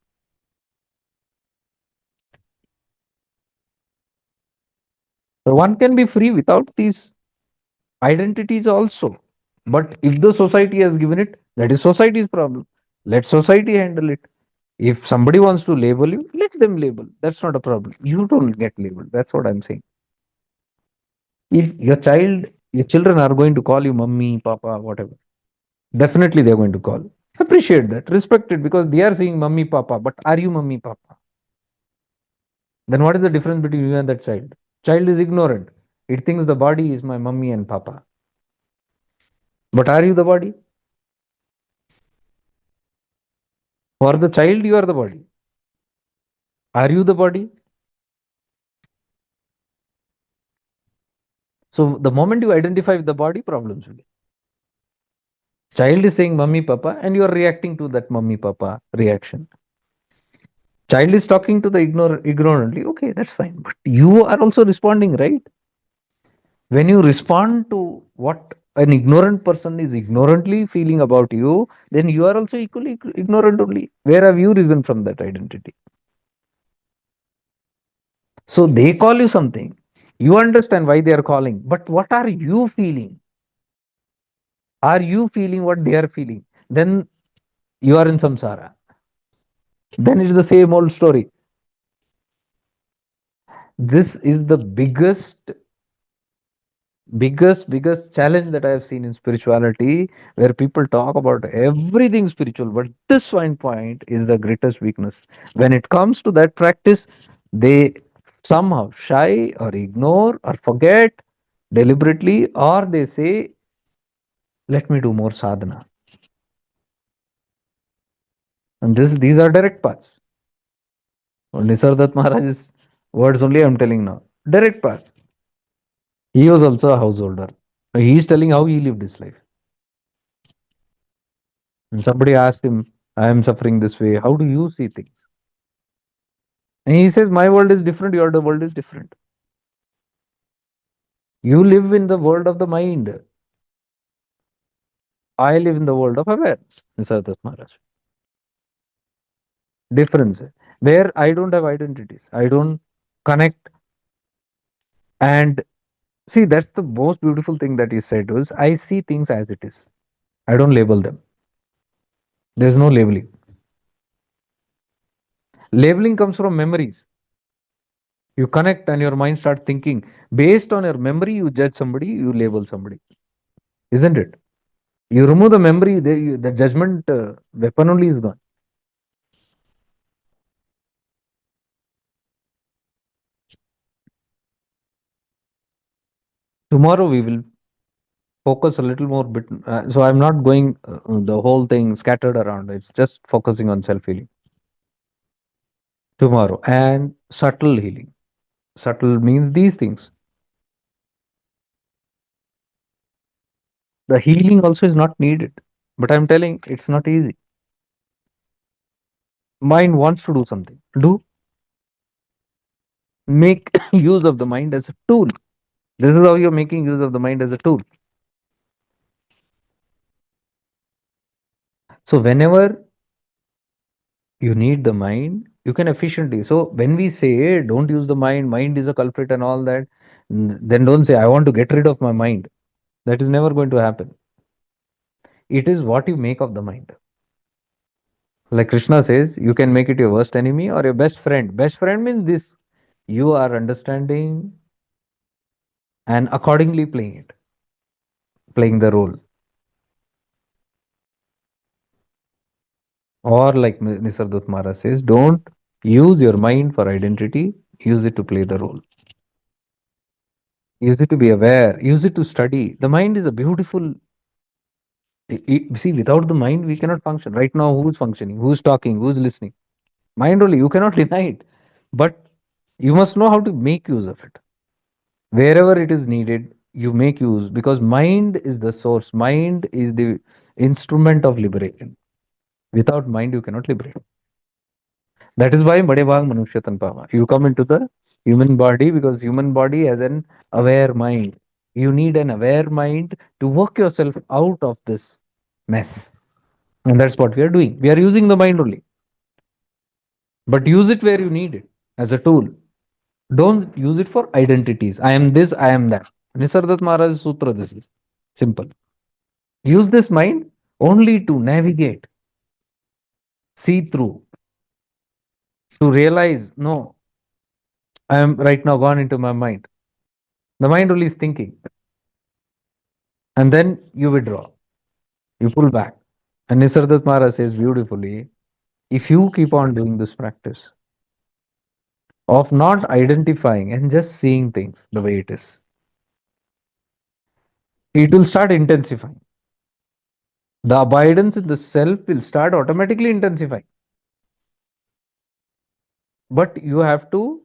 So one can be free without these identities also. But if the society has given it, that is society's problem. Let society handle it. If somebody wants to label you, let them label. That's not a problem. You don't get labeled. That's what I'm saying. If your children are going to call you mummy, papa, whatever, definitely they're going to call. Appreciate that, respect it because they are saying mummy, papa. But are you mummy, papa? Then what is the difference between you and that child? Child is ignorant. It thinks the body is my mummy and papa. But are you the body? For the child, you are the body. Are you the body? So the moment you identify with the body, problems will be. Child is saying mummy, papa, and you are reacting to that mummy, papa reaction. Child is talking to the ignorantly. Okay, that's fine. But you are also responding, right? When you respond to what an ignorant person is ignorantly feeling about you, then you are also equally ignorant only. Where have you risen from that identity? So they call you something. You understand why they are calling. But what are you feeling? Are you feeling what they are feeling? Then you are in samsara. Then it is the same old story. This is the biggest challenge that I have seen in spirituality, where people talk about everything spiritual, but this one point is the greatest weakness. When it comes to that practice, they somehow shy or ignore or forget deliberately, or they say, let me do more sadhana. And these are direct paths. Nisardat Maharaj's words only I'm telling now. Direct path. He was also a householder. He is telling how he lived his life. And somebody asked him, I am suffering this way. How do you see things? And he says, my world is different. Your world is different. You live in the world of the mind. I live in the world of awareness, Nisargadatta Maharaj. Difference where I don't have identities. I don't connect. And see, that's the most beautiful thing that he said was I see things as it is. I don't label them. There's no labeling. Labeling comes from memories. You connect and your mind starts thinking. Based on your memory, you judge somebody, you label somebody. Isn't it? You remove the memory, the judgment weapon only is gone. Tomorrow we will focus a little more bit. So I'm not going the whole thing scattered around. It's just focusing on self healing tomorrow and subtle healing. Subtle means these things. The healing also is not needed. But I'm telling it's not easy. Mind wants to do something. Do make use of the mind as a tool. This is how you're making use of the mind as a tool. So whenever you need the mind, you can efficiently. So when we say don't use the mind, mind is a culprit and all that, then don't say I want to get rid of my mind. That is never going to happen. It is what you make of the mind. Like Krishna says, you can make it your worst enemy or your best friend. Best friend means this: you are understanding and accordingly playing it, playing the role. Or like Nisargadatta Maharaj says, don't use your mind for identity, use it to play the role. Use it to be aware, use it to study. The mind is a beautiful. See, without the mind, we cannot function. Right now, who's functioning? Who's talking? Who's listening? Mind only. You cannot deny it. But you must know how to make use of it. Wherever it is needed, you make use because mind is the source. Mind is the instrument of liberation. Without mind, you cannot liberate. That is why Bade Bhag Manushya Tan Pava. You come into the human body because human body has an aware mind. You need an aware mind to work yourself out of this mess. And that's what we are doing. We are using the mind only. But use it where you need it as a tool. Don't use it for identities. I am this, I am that. Nisargadatta Maharaj Sutra, this is simple. Use this mind only to navigate, see through, to realize, no, I am right now gone into my mind. The mind only is thinking. And then you withdraw, you pull back. And Nisargadatta Maharaj says beautifully, if you keep on doing this practice of not identifying and just seeing things the way it is, it will start intensifying. The abidance in the self will start automatically intensifying. But you have to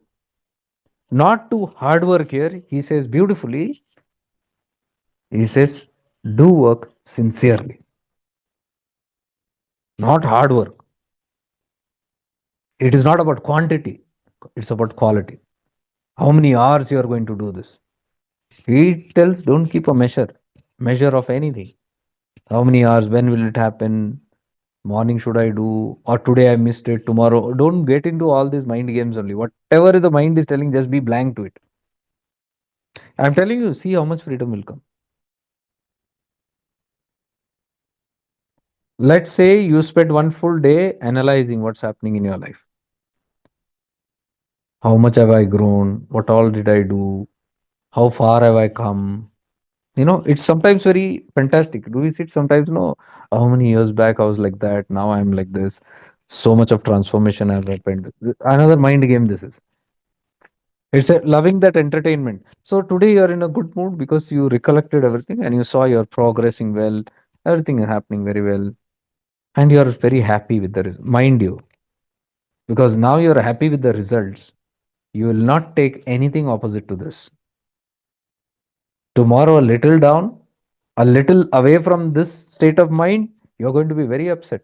not do hard work here. He says beautifully, he says, do work sincerely, not hard work. It is not about quantity, it's about quality. How many hours you are going to do this? He tells don't keep a measure of anything. How many hours, when will it happen? Morning should I do? Or today I missed it, tomorrow. Don't get into all these mind games only. Whatever the mind is telling, just be blank to it. I'm telling you, see how much freedom will come. Let's say you spend one full day analyzing what's happening in your life. How much have I grown? What all did I do? How far have I come? It's sometimes very fantastic. Do we sit sometimes, how many years back I was like that, now I'm like this. So much of transformation has happened. Another mind game this is. It's a loving that entertainment. So today you're in a good mood because you recollected everything and you saw you're progressing well, everything is happening very well, and you're very happy with the mind you, because now you're happy with the results. You will not take anything opposite to this. Tomorrow, a little down, a little away from this state of mind, you're going to be very upset.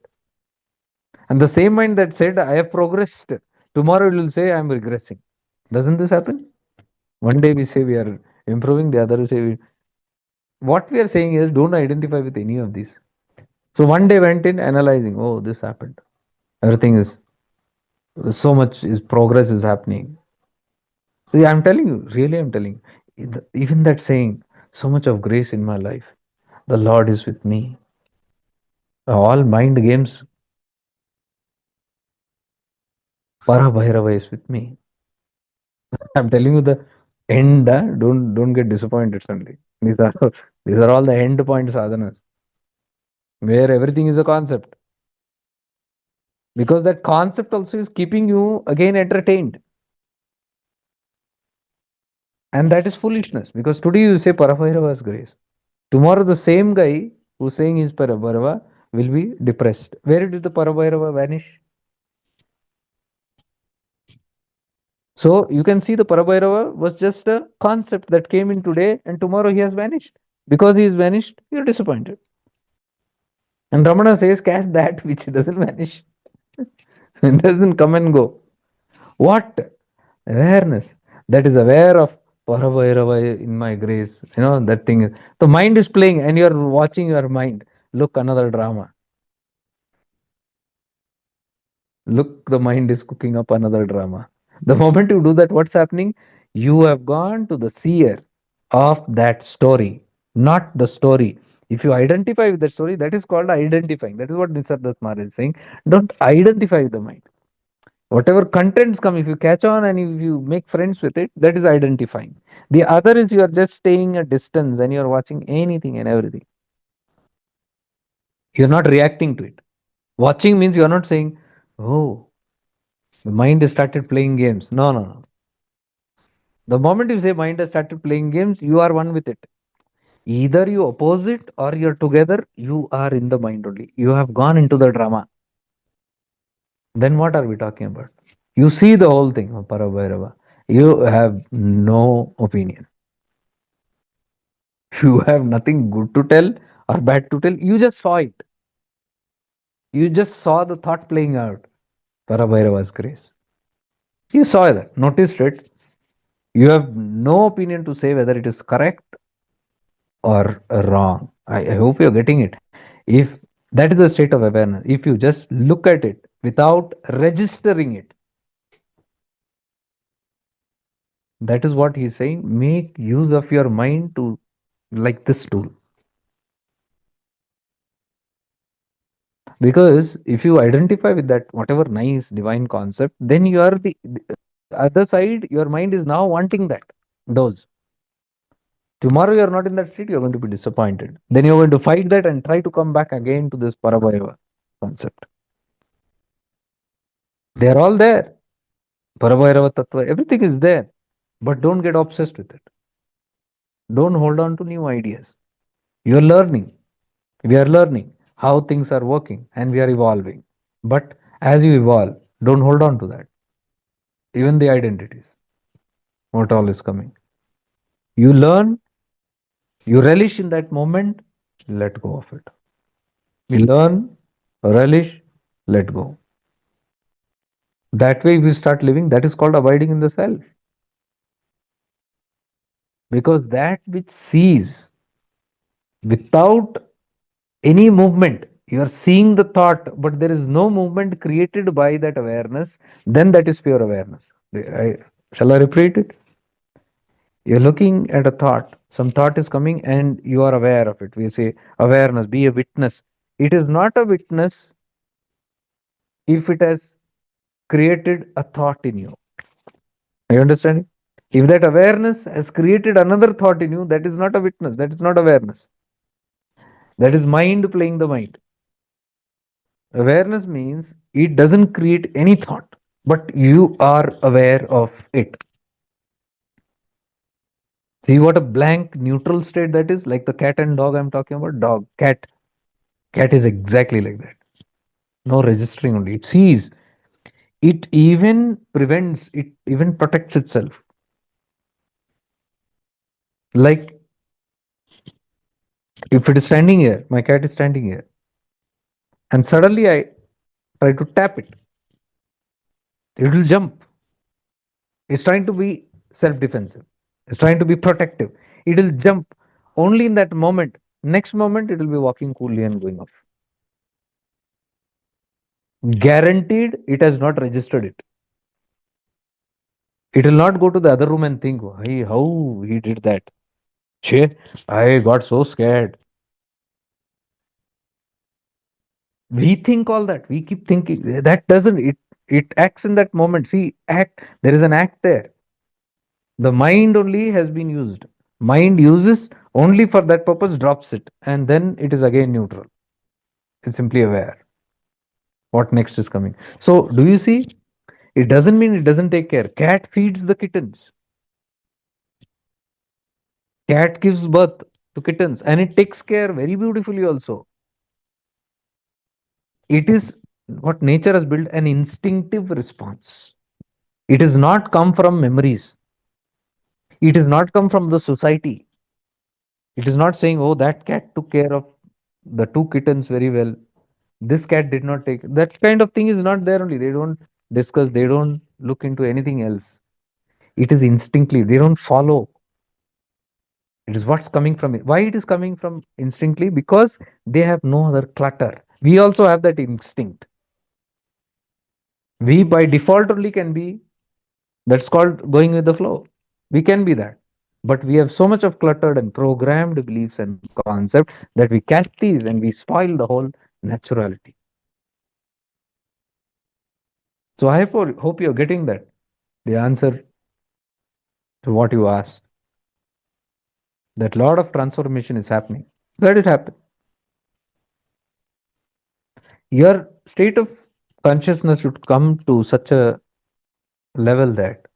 And the same mind that said, I have progressed, tomorrow it will say, I'm regressing. Doesn't this happen? One day we say we are improving, the other will say, what we are saying is don't identify with any of these. So one day went in analyzing, oh, this happened. Everything is so much is progress is happening. See, I'm telling you, really, I'm telling you, even that saying, so much of grace in my life, the Lord is with me. All mind games, Parabhairava is with me. I'm telling you the end. Don't get disappointed suddenly. These are these are all the end point sadhanas where everything is a concept. Because that concept also is keeping you again entertained. And that is foolishness. Because today you say Parabhairava's grace. Tomorrow the same guy who's saying he's Parabhairava will be depressed. Where did the Parabhairava vanish? So you can see the Parabhairava was just a concept that came in today and tomorrow he has vanished. Because he is vanished, you're disappointed. And Ramana says, cast that which doesn't vanish. It doesn't come and go. What? Awareness. That is aware of Parabhairava in my grace. You know, that thing. The mind is playing and you're watching your mind. Look, another drama. Look, the mind is cooking up another drama. The moment you do that, what's happening? You have gone to the seer of that story, not the story. If you identify with the story, that is called identifying. That is what Nisargadatta Maharaj is saying. Don't identify with the mind. Whatever contents come, if you catch on and if you make friends with it, that is identifying. The other is you are just staying a distance and you are watching anything and everything. You're not reacting to it. Watching means you're not saying, oh, the mind has started playing games. No, no, no. The moment you say mind has started playing games, you are one with it. Either you oppose it or you're together, you are in the mind only. You have gone into the drama. Then what are we talking about? You see the whole thing, Parabhairava. You have no opinion. You have nothing good to tell or bad to tell. You just saw it. You just saw the thought playing out. Parabhairava's grace. You saw that, noticed it. You have no opinion to say whether it is correct or wrong. I hope you're getting it. If that is the state of awareness, if you just look at it without registering it, that is what he's saying. Make use of your mind to like this tool. Because if you identify with that whatever nice divine concept, then you are the other side, your mind is now wanting that dose. Tomorrow you are not in that state, you're going to be disappointed. Then you're going to fight that and try to come back again to this Parabhaiva concept. They are all there. Parabhairava Tattva, everything is there. But don't get obsessed with it. Don't hold on to new ideas. You're learning. We are learning how things are working and we are evolving. But as you evolve, don't hold on to that. Even the identities, what all is coming. You learn, you relish in that moment, let go of it. You learn, relish, let go. That way, we start living, that is called abiding in the self. Because that which sees without any movement, you are seeing the thought, but there is no movement created by that awareness, then that is pure awareness. Shall I repeat it? You're looking at a thought, some thought is coming, and you are aware of it. We say awareness, be a witness. It is not a witness if it has created a thought in you. Are you understanding? If that awareness has created another thought in you, that is not a witness, that is not awareness. That is mind playing the mind. Awareness means it doesn't create any thought, but you are aware of it. See what a blank neutral state that is, like the cat and dog I'm talking about. Dog, cat. Cat is exactly like that. No registering only. It sees. It even prevents, it even protects itself. Like if it is standing here, my cat is standing here, and suddenly I try to tap it, it will jump. It's trying to be self defensive. It's trying to be protective. It will jump only in that moment. Next moment, it will be walking coolly and going off. Guaranteed, it has not registered it. It will not go to the other room and think, hey, how he did that. Che, I got so scared. We think all that. We keep thinking that doesn't it acts in that moment. See, act. There is an act there. The mind only has been used. Mind uses only for that purpose, drops it, and then it is again neutral. It's simply aware. What next is coming? So, do you see? It doesn't mean it doesn't take care. Cat feeds the kittens. Cat gives birth to kittens and it takes care very beautifully also. It is what nature has built, an instinctive response. It has not come from memories. It has not come from the society. It is not saying, oh, that cat took care of the two kittens very well. This cat did not take. That kind of thing is not there only. They don't discuss, they don't look into anything else. It is instinctively. They don't follow. It is what's coming from it. Why it is coming from instinctively? Because they have no other clutter. We also have that instinct. We by default only can be, that's called going with the flow. We can be that. But we have so much of cluttered and programmed beliefs and concepts that we catch these and we spoil the whole naturality. So I hope you're getting that. The answer to what you asked. That lot of transformation is happening. Let it happen. Your state of consciousness should come to such a level that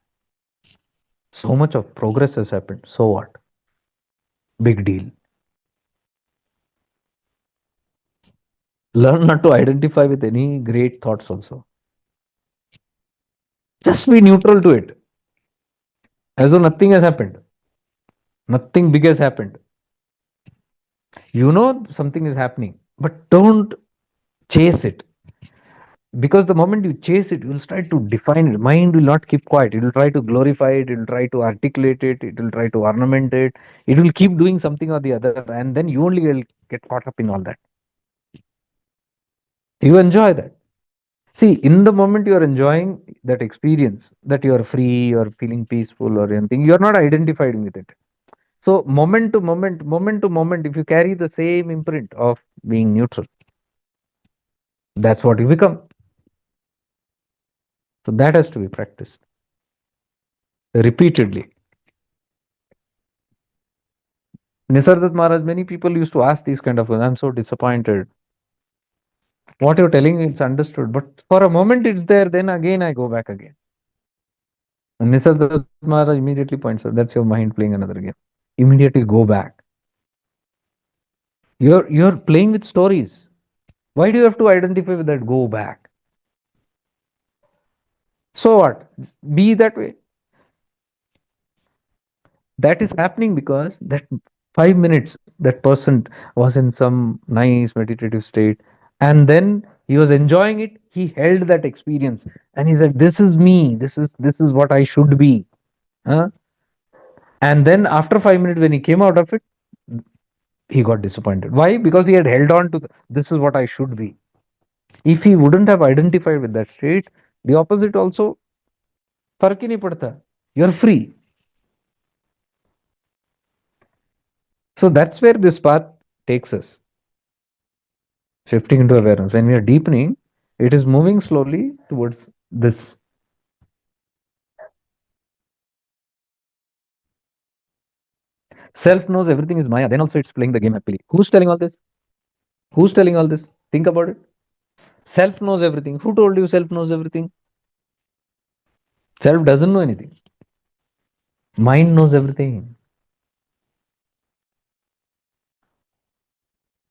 so much of progress has happened. So what? Big deal. Learn not to identify with any great thoughts also. Just be neutral to it. As though nothing has happened. Nothing big has happened. You know something is happening, but don't chase it. Because the moment you chase it, you will start to define it. Mind will not keep quiet. It will try to glorify it. It will try to articulate it. It will try to ornament it. It will keep doing something or the other. And then you only will get caught up in all that. You enjoy that. See, in the moment you are enjoying that experience, that you are free or feeling peaceful or anything, you are not identified with it. So, moment to moment, if you carry the same imprint of being neutral, that's what you become. So, that has to be practiced repeatedly. Nisardat Maharaj, many people used to ask these kind of, I'm so disappointed. What you're telling, it's understood. But for a moment, it's there. Then again, I go back again. And Nisardat Maharaj immediately points out, that's your mind playing another game. Immediately go back. You're playing with stories. Why do you have to identify with that? Go back. So what? Be that way. That is happening because that 5 minutes that person was in some nice meditative state, and then he was enjoying it. He held that experience, and he said, "This is me. This is what I should be." Huh? And then after 5 minutes, when he came out of it, he got disappointed. Why? Because he had held on to this is what I should be. If he wouldn't have identified with that state, the opposite also फर्क ही नहीं पड़ता. You're free. So that's where this path takes us. Shifting into awareness. When we are deepening, it is moving slowly towards this. Self knows everything is Maya. Then also it's playing the game happily. Who's telling all this? Who's telling all this? Think about it. Self knows everything. Who told you self knows everything? Self doesn't know anything. Mind knows everything.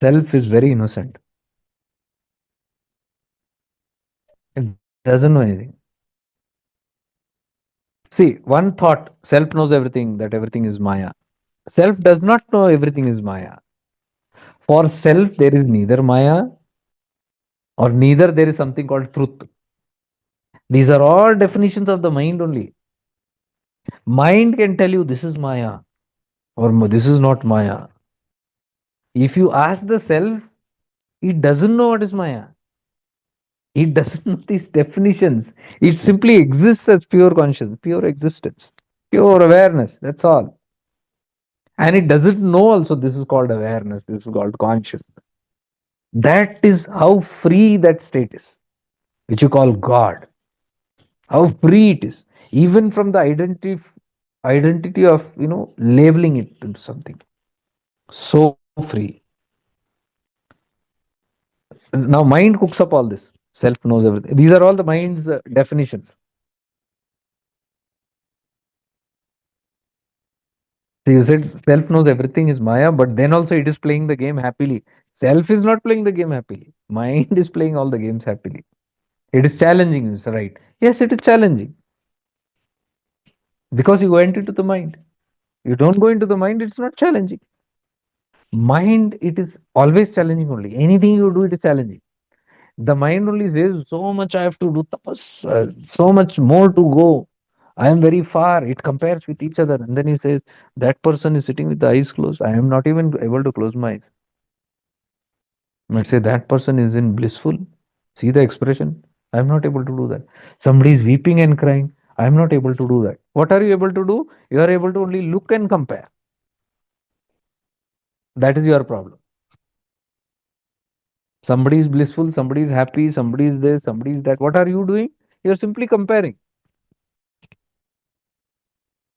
Self is very innocent. It doesn't know anything. See, one thought, self knows everything, that everything is Maya. Self does not know everything is Maya. For self, there is neither Maya or neither there is something called truth. These are all definitions of the mind only. Mind can tell you this is Maya or this is not Maya. If you ask the self, it doesn't know what is Maya. It doesn't know these definitions. It simply exists as pure consciousness, pure existence, pure awareness. That's all. And it doesn't know also this is called awareness, this is called consciousness. That is how free that state is, which you call God. How free it is, even from the identity of labeling it into something. So free. Now mind cooks up all this. Self knows everything. These are all the mind's definitions. So you said self knows everything is Maya, but then also it is playing the game happily. Self is not playing the game happily. Mind is playing all the games happily. It is challenging you, right? Yes, it is challenging because you went into the mind. You don't go into the mind, it's not challenging. Mind, it is always challenging only. Anything you do, it is challenging. The mind only says, so much I have to do, tapas, so much more to go. I am very far. It compares with each other. And then he says, that person is sitting with the eyes closed. I am not even able to close my eyes. Might say that person is in blissful. See the expression. I am not able to do that. Somebody is weeping and crying. I am not able to do that. What are you able to do? You are able to only look and compare. That is your problem. Somebody is blissful, somebody is happy, somebody is this, somebody is that. What are you doing? You're simply comparing.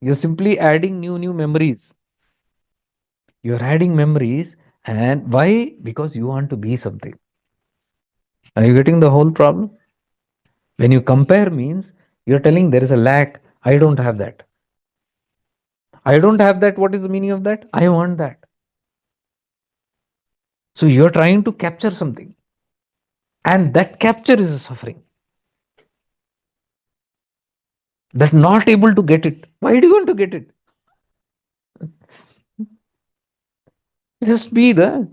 You're simply adding new memories. You're adding memories. And why? Because you want to be something. Are you getting the whole problem? When you compare means you're telling there is a lack. I don't have that. I don't have that. What is the meaning of that? I want that. So you're trying to capture something. And that capture is a suffering. That not able to get it. Why do you want to get it? Just be there.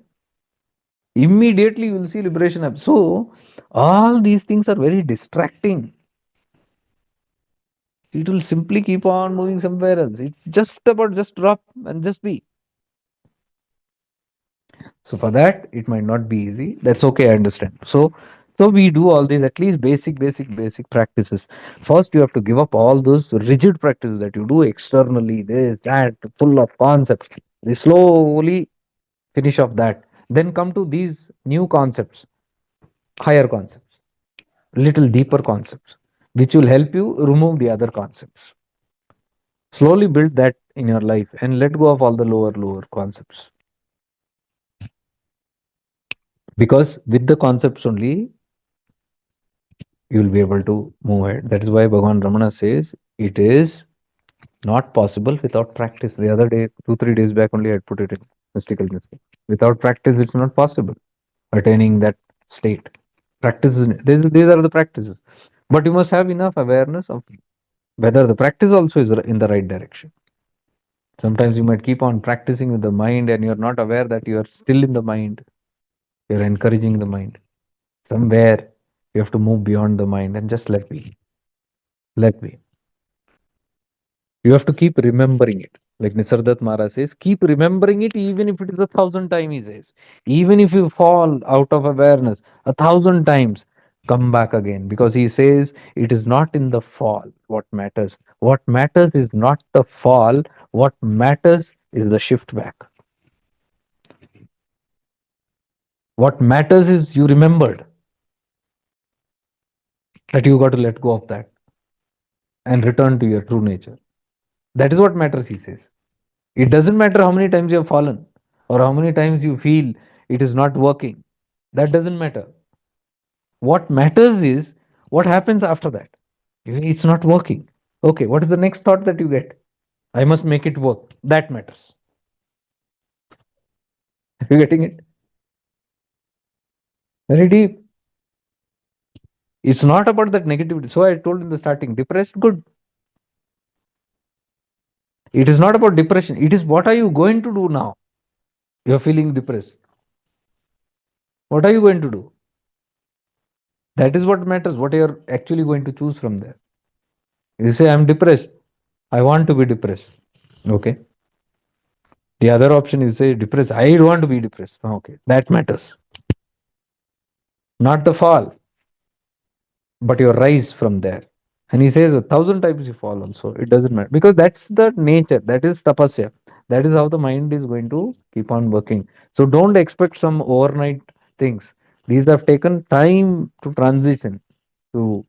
Immediately you will see liberation happen. So all these things are very distracting. It will simply keep on moving somewhere else. It's just about just drop and just be. So for that, it might not be easy. That's okay, I understand. So we do all these at least basic practices. First, you have to give up all those rigid practices that you do externally, this, that, full of concepts. They slowly finish off that. Then come to these new concepts, higher concepts, little deeper concepts, which will help you remove the other concepts. Slowly build that in your life and let go of all the lower concepts. Because with the concepts only, you will be able to move ahead. That is why Bhagavan Ramana says it is not possible without practice. The other day, 2, 3 days back only, I had put it in mystical mystic. Without practice, it's not possible attaining that state. These are the practices. But you must have enough awareness of whether the practice also is in the right direction. Sometimes you might keep on practicing with the mind and you're not aware that you are still in the mind. You're encouraging the mind. Somewhere you have to move beyond the mind and just let be. Let be. You have to keep remembering it. Like Nisardat Mara says, keep remembering it even if it is 1,000 times, he says. Even if you fall out of awareness 1,000 times, come back again. Because he says it is not in the fall what matters. What matters is not the fall. What matters is the shift back. What matters is you remembered that you got to let go of that and return to your true nature. That is what matters, he says. It doesn't matter how many times you have fallen or how many times you feel it is not working. That doesn't matter. What matters is what happens after that. It's not working. Okay, what is the next thought that you get? I must make it work. That matters. Are you getting it? Very deep. It's not about that negativity. So I told in the starting, depressed, good. It is not about depression. It is what are you going to do now? You're feeling depressed. What are you going to do? That is what matters. What you're actually going to choose from there. You say, I'm depressed. I want to be depressed. Okay. The other option is say depressed. I don't want to be depressed. Okay. That matters. Not the fall, but your rise from there. And he says 1,000 times you fall also. It doesn't matter because that's the nature. That is tapasya. That is how the mind is going to keep on working. So don't expect some overnight things. These have taken time to transition to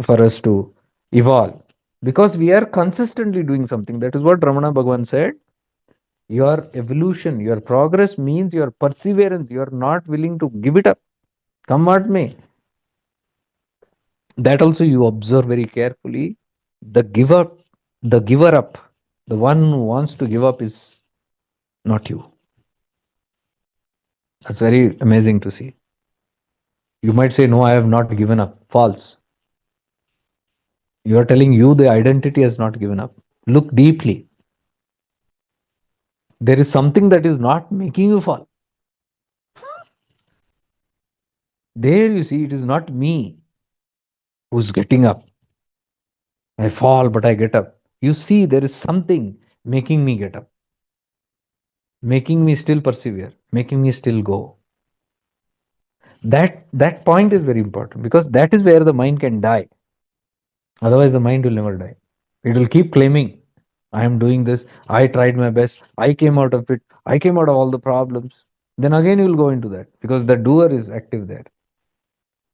for us to evolve because we are consistently doing something. That is what Ramana Bhagavan said. Your evolution, your progress means your perseverance. You are not willing to give it up. Come what may. That also you observe very carefully. The giver, the giver up, the one who wants to give up is not you. That's very amazing to see. You might say, no, I have not given up. False. You are telling you the identity has not given up. Look deeply. There is something that is not making you fall. There you see, it is not me who's getting up. I fall, but I get up. You see, there is something making me get up, making me still persevere, making me still go. That point is very important because that is where the mind can die. Otherwise, the mind will never die. It will keep claiming, I am doing this, I tried my best, I came out of it, I came out of all the problems. Then again, you will go into that because the doer is active there.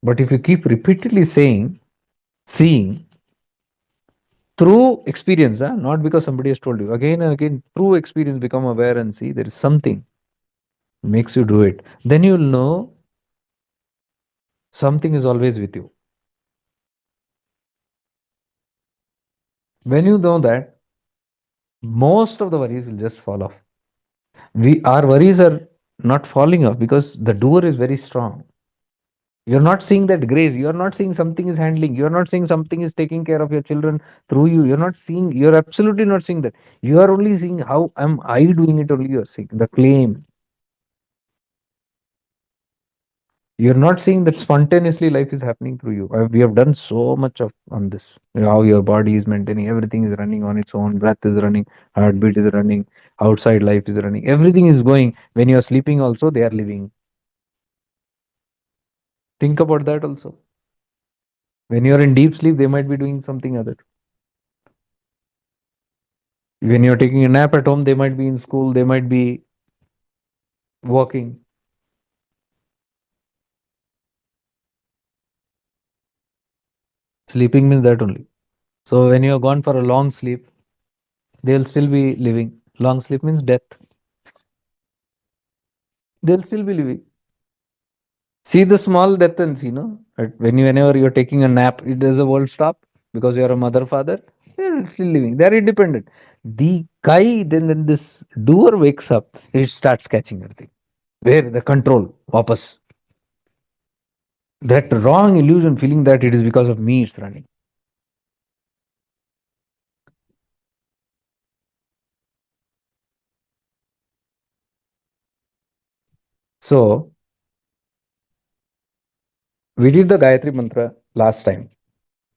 But if you keep repeatedly saying, seeing, through experience, not because somebody has told you, again and again, through experience, become aware and see there is something makes you do it. Then you'll know something is always with you. When you know that, most of the worries will just fall off. We Our worries are not falling off because the doer is very strong. You're not seeing that grace. You're not seeing something is handling. You're not seeing something is taking care of your children through you. You're not seeing, you're absolutely not seeing that. You are only seeing how am I doing it, only you're seeing the claim. You're not seeing that spontaneously life is happening through you. We have done so much of on this. How your body is maintaining, everything is running on its own. Breath is running, heartbeat is running, outside life is running. Everything is going. When you're sleeping, also they are living. Think about that also. When you're in deep sleep, they might be doing something other. When you're taking a nap at home, they might be in school, they might be working. Sleeping means that only. So when you're gone for a long sleep, they'll still be living. Long sleep means death. They'll still be living. See the small death and see, no? Whenever you're taking a nap, does the world stop because you're a mother, father? They're still living. They're independent. The guy, then this doer wakes up, he starts catching everything. Where the control, wapas. That wrong illusion, feeling that it is because of me it's running. So we did the Gayatri Mantra last time.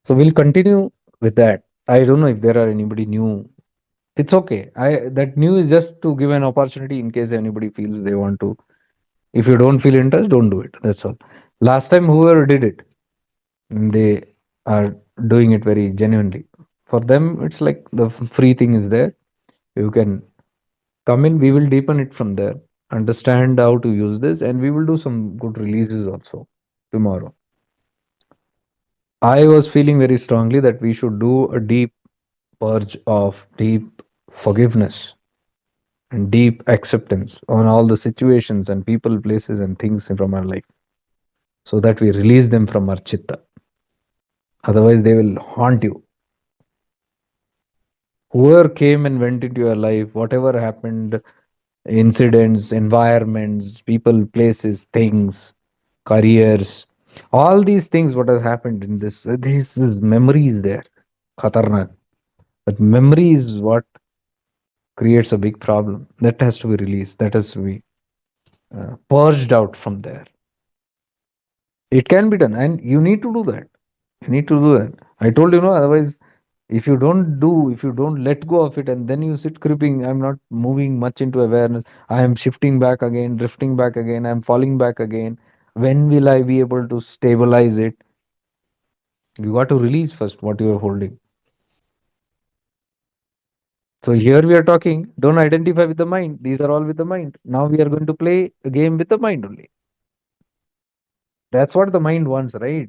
So we'll continue with that. I don't know if there are anybody new. It's okay. I That new is just to give an opportunity in case anybody feels they want to. If you don't feel interest, don't do it. That's all. Last time, whoever did it, they are doing it very genuinely. For them, it's like the free thing is there. You can come in. We will deepen it from there. Understand how to use this, and we will do some good releases also tomorrow. I was feeling very strongly that we should do a deep purge of deep forgiveness and deep acceptance on all the situations and people, places, and things from our life so that we release them from our chitta. Otherwise, they will haunt you. Whoever came and went into your life, whatever happened, incidents, environments, people, places, things, careers, all these things, what has happened in this is memories there. Khatarnak. But memory is what creates a big problem. That has to be released. That has to be purged out from there. It can be done, and you need to do that. You need to do that. I told you, no, otherwise If you don't let go of it, and then you sit creeping, I'm not moving much into awareness. I am shifting back again, drifting back again, I'm falling back again. When will I be able to stabilize it? You got to release first what you are holding. So here we are talking, don't identify with the mind. These are all with the mind. Now we are going to play a game with the mind only. That's what the mind wants, right?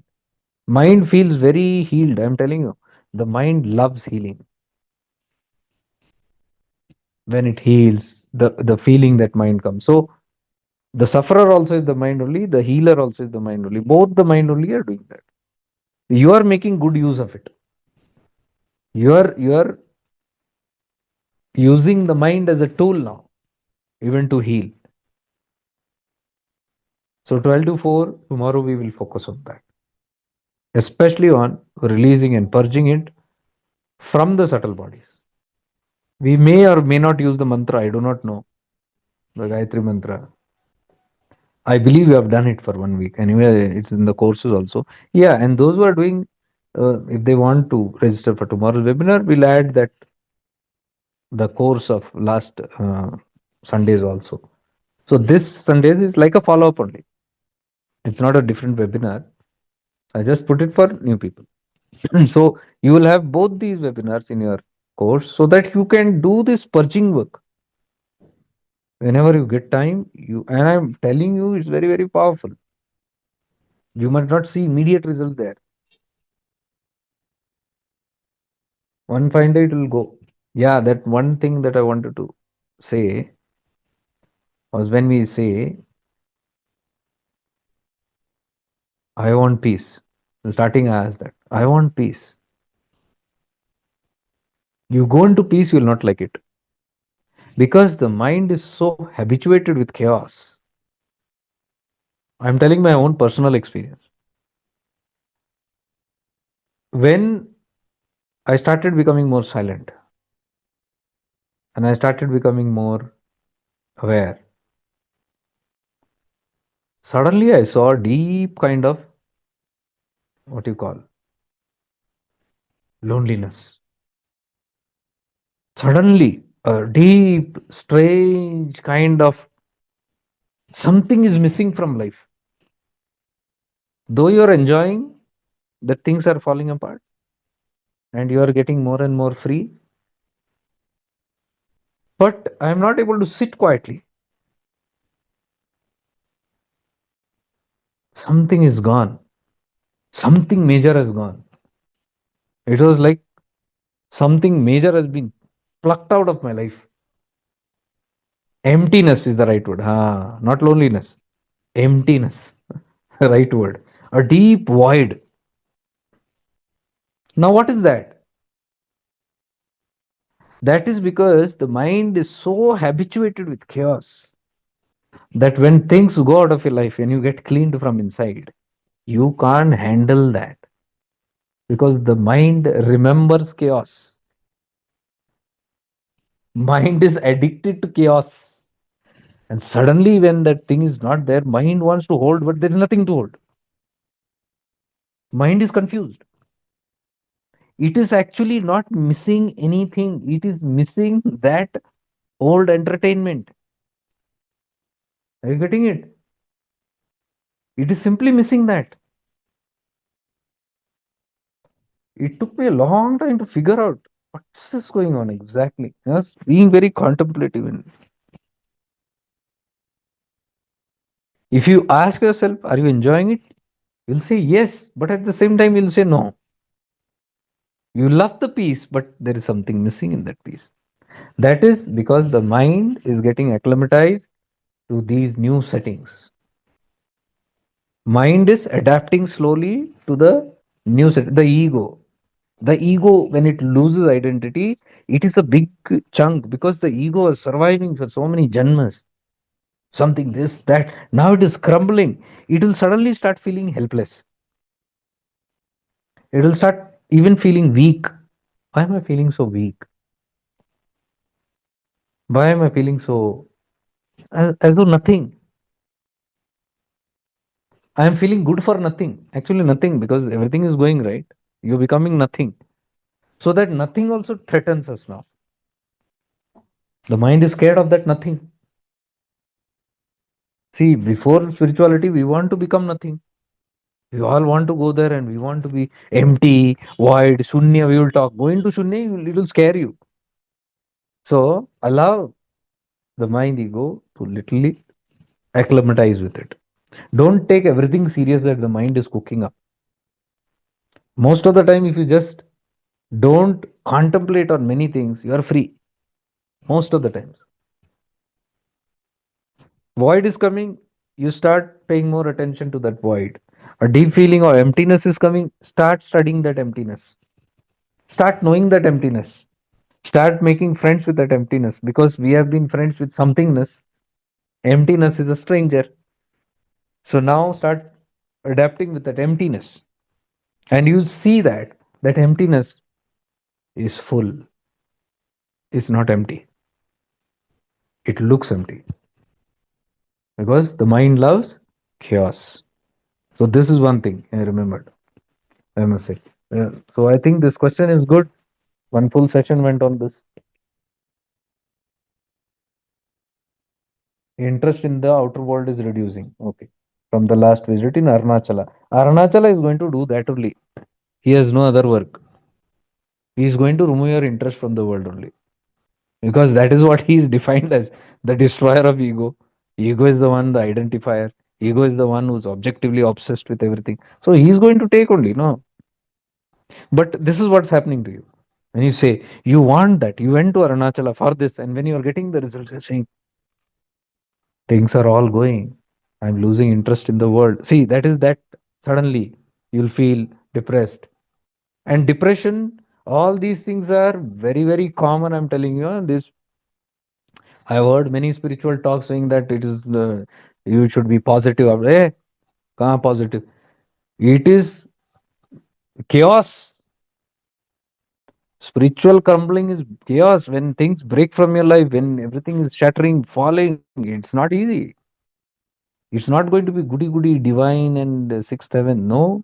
Mind feels very healed. I'm telling you, the mind loves healing. When it heals, the feeling that mind comes. So the sufferer also is the mind only. The healer also is the mind only. Both the mind only are doing that. You are making good use of it. You are using the mind as a tool now, even to heal. So 12 to 4 tomorrow we will focus on that, especially on releasing and purging it from the subtle bodies. We may or may not use the mantra. I do not know the Gayatri mantra. I believe you have done it for 1 week. Anyway, it's in the courses also. Yeah, and those who are doing, if they want to register for tomorrow's webinar, we'll add that the course of last Sundays also. So this Sundays is like a follow up only. It's not a different webinar. I just put it for new people. So you will have both these webinars in your course so that you can do this purging work whenever you get time. You and I'm telling you, it's very very powerful. You might not see immediate result there. One fine day it will go. Yeah, that one thing that I wanted to say was when we say, I want peace. Starting as that, I want peace. You go into peace, you will not like it because the mind is so habituated with chaos. I'm telling my own personal experience. When I started becoming more silent and I started becoming more aware, suddenly I saw a deep kind of what you call loneliness. Suddenly, a deep, strange kind of something is missing from life. Though you're enjoying that things are falling apart and you are getting more and more free, but I'm not able to sit quietly. Something is gone. Something major has gone. It was like something major has been plucked out of my life. Emptiness is the right word. Not loneliness. Emptiness. Right word. A deep void. Now, what is that? That is because the mind is so habituated with chaos that when things go out of your life and you get cleaned from inside, you can't handle that because the mind remembers chaos. Mind is addicted to chaos. And suddenly, when that thing is not there, mind wants to hold, but there is nothing to hold. Mind is confused. It is actually not missing anything, it is missing that old entertainment. Are you getting it? It is simply missing that. It took me a long time to figure out what's this going on exactly. I was being very contemplative. And if you ask yourself, are you enjoying it? You'll say yes, but at the same time, you'll say no. You love the peace, but there is something missing in that peace. That is because the mind is getting acclimatized to these new settings. Mind is adapting slowly to the new set. The ego, when it loses identity, it is a big chunk because the ego is surviving for so many janmas. Something this, that. Now it is crumbling. It will suddenly start feeling helpless. It will start even feeling weak. Why am I feeling so weak? Why am I feeling so as though nothing? I am feeling good for nothing. Actually, nothing because everything is going right. You're becoming nothing. so that nothing also threatens us now. The mind is scared of that nothing. See, before spirituality, we want to become nothing. We all want to go there and we want to be empty, void, shunya. We will talk. Go into shunya, it will scare you. So allow the mind ego to literally acclimatize with it. Don't take everything serious that the mind is cooking up. Most of the time, if you just don't contemplate on many things, you are free. Most of the times. Void is coming, you start paying more attention to that void. A deep feeling or emptiness is coming, start studying that emptiness. Start knowing that emptiness. Start making friends with that emptiness because we have been friends with somethingness. Emptiness is a stranger. So now start adapting with that emptiness. And you see that that emptiness is full, is not empty. It looks empty because the mind loves chaos. So this is one thing I remembered, I must say. So I think this question is good. One full session went on this. Interest in the outer world is reducing. Okay. From the last visit in Arunachala. Arunachala is going to do that only. He has no other work. He is going to remove your interest from the world only. Because that is what he is defined as, the destroyer of ego. Ego is the one, the identifier. Ego is the one who's objectively obsessed with everything. So he is going to take only, no. But this is what's happening to you. When you say you want that, you went to Arunachala for this, and when you are getting the results, you're saying things are all going. I'm losing interest in the world. See, that is that suddenly you'll feel depressed. And depression, all these things are very, very common. I'm telling you, this I've heard many spiritual talks saying that it is you should be positive. Hey, kahan positive? It is chaos. Spiritual crumbling is chaos. When things break from your life, when everything is shattering, falling, it's not easy. It's not going to be goody goody, divine, and sixth heaven. No,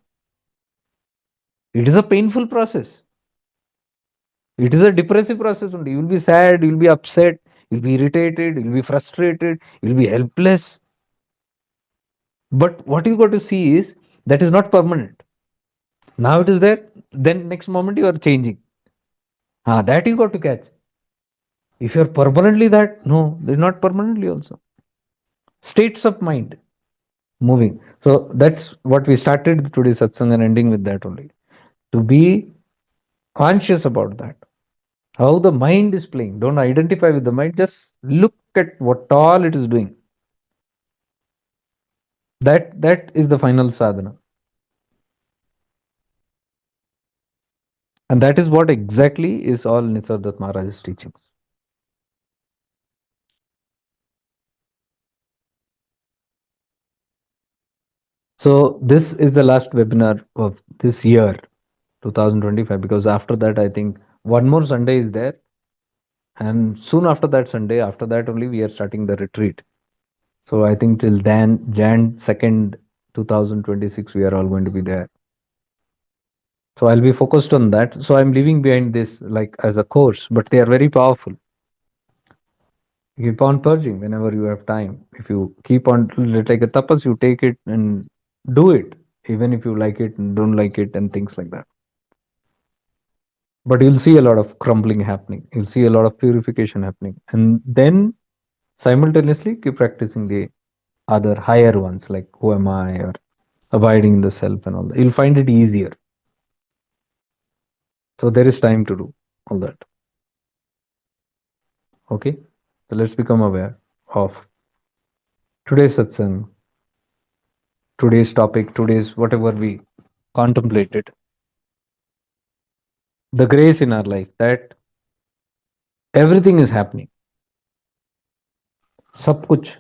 it is a painful process. It is a depressive process only. You will be sad, you will be upset, you'll be irritated, you'll be frustrated, you'll be helpless. But what you got to see is that is not permanent. Now it is there, then next moment you are changing. That you got to catch. If you're permanently that, no, they're not permanently also. States of mind moving. So that's what we started today's satsang and ending with that only. To be conscious about that. How the mind is playing. Don't identify with the mind, just look at what all it is doing. That is the final sadhana. And that is what exactly is all Nisargadatta Maharaj's teachings. So this is the last webinar of this year, 2025, because after that, I think one more Sunday is there. And soon after that Sunday, after that only we are starting the retreat. So I think till Jan 2nd, 2026, we are all going to be there. So I'll be focused on that. So I'm leaving behind this like as a course, but they are very powerful. Keep on purging whenever you have time. If you keep on like a tapas, you take it and do it, even if you like it and don't like it and things like that. But you'll see a lot of crumbling happening. You'll see a lot of purification happening. And then simultaneously keep practicing the other higher ones like who am I or abiding in the self and all that. You'll find it easier. So there is time to do all that. Okay. So let's become aware of today's satsang, today's topic, today's whatever we contemplated. The grace in our life that everything is happening. सब कुछ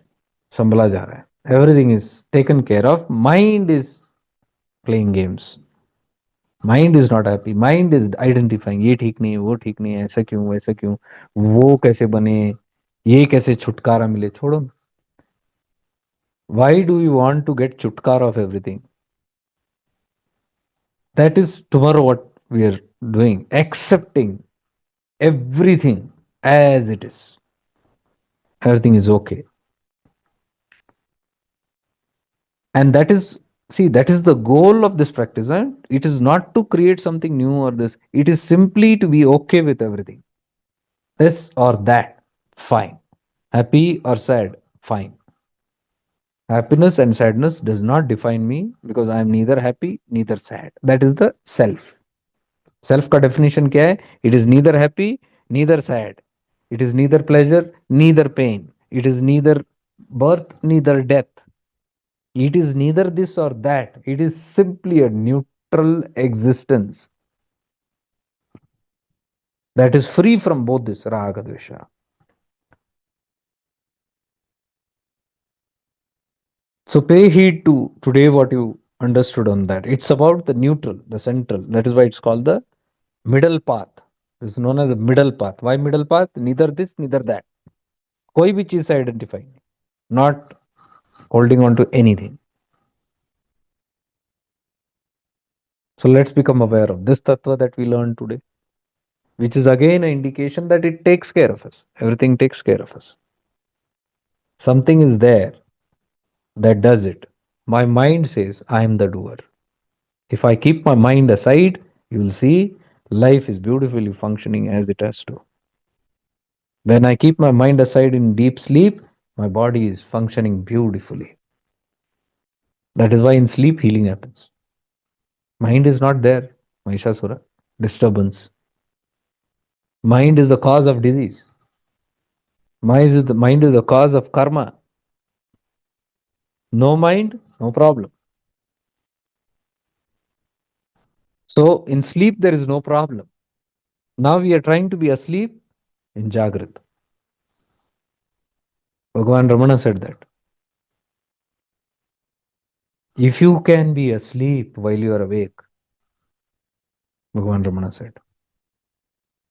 संभला जा रहा है. Everything is taken care of. Mind is playing games. Mind is not happy. Mind is identifying ये ठीक नहीं, वो ठीक नहीं, ऐसा क्यों, वैसा क्यों, वो कैसे बने, ये कैसे छुटकारा मिले. छोड़ो. Why do you want to get chutkara of everything? That is tomorrow what we are doing, accepting everything as it is. Everything is okay. And that is, see, that is the goal of this practice. And it is not to create something new or this, it is simply to be okay with everything. This or that, fine. Happy or sad, fine. Happiness and sadness does not define me because I am neither happy, neither sad. That is the self. Self का definition क्या है? It is neither happy, neither sad. It is neither pleasure, neither pain. It is neither birth, neither death. It is neither this or that. It is simply a neutral existence that is free from both this raga dvesha. So pay heed to today what you understood on that. It's about the neutral, the central. That is why it's called the middle path. It's known as a middle path. Why middle path? Neither this, neither that. कोई भी चीज से identify नहीं. Not holding on to anything. So let's become aware of this tattva that we learned today, which is again an indication that it takes care of us. Everything takes care of us. Something is there that does it. My mind says I am the doer. If I keep my mind aside, you will see life is beautifully functioning as it has to. When I keep my mind aside in deep sleep, my body is functioning beautifully. That is why in sleep healing happens. Mind is not there, Mahishasura. Disturbance. Mind is the cause of disease. Mind is the cause of karma. No mind, no problem. So in sleep, there is no problem. Now we are trying to be asleep in Jagrat. Bhagavan Ramana said that. If you can be asleep while you are awake, Bhagavan Ramana said.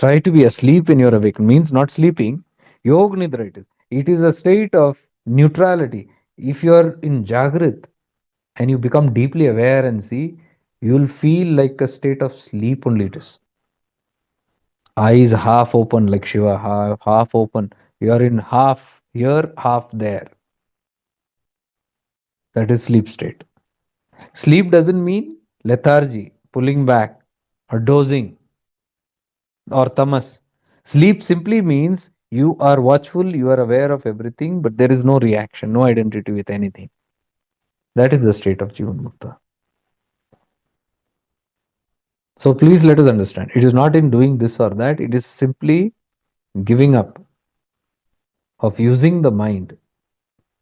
Try to be asleep when you are awake. Means not sleeping. Yog Nidra it is. It is a state of neutrality. If you are in Jagrat and you become deeply aware and see, you will feel like a state of sleep only it is. Eyes half open like Shiva, half open. You are in half here, half there. That is sleep state. Sleep doesn't mean lethargy, pulling back, or dozing, or tamas. Sleep simply means you are watchful, you are aware of everything, but there is no reaction, no identity with anything. That is the state of Jivan Mukta. So please let us understand. It is not in doing this or that, it is simply giving up of using the mind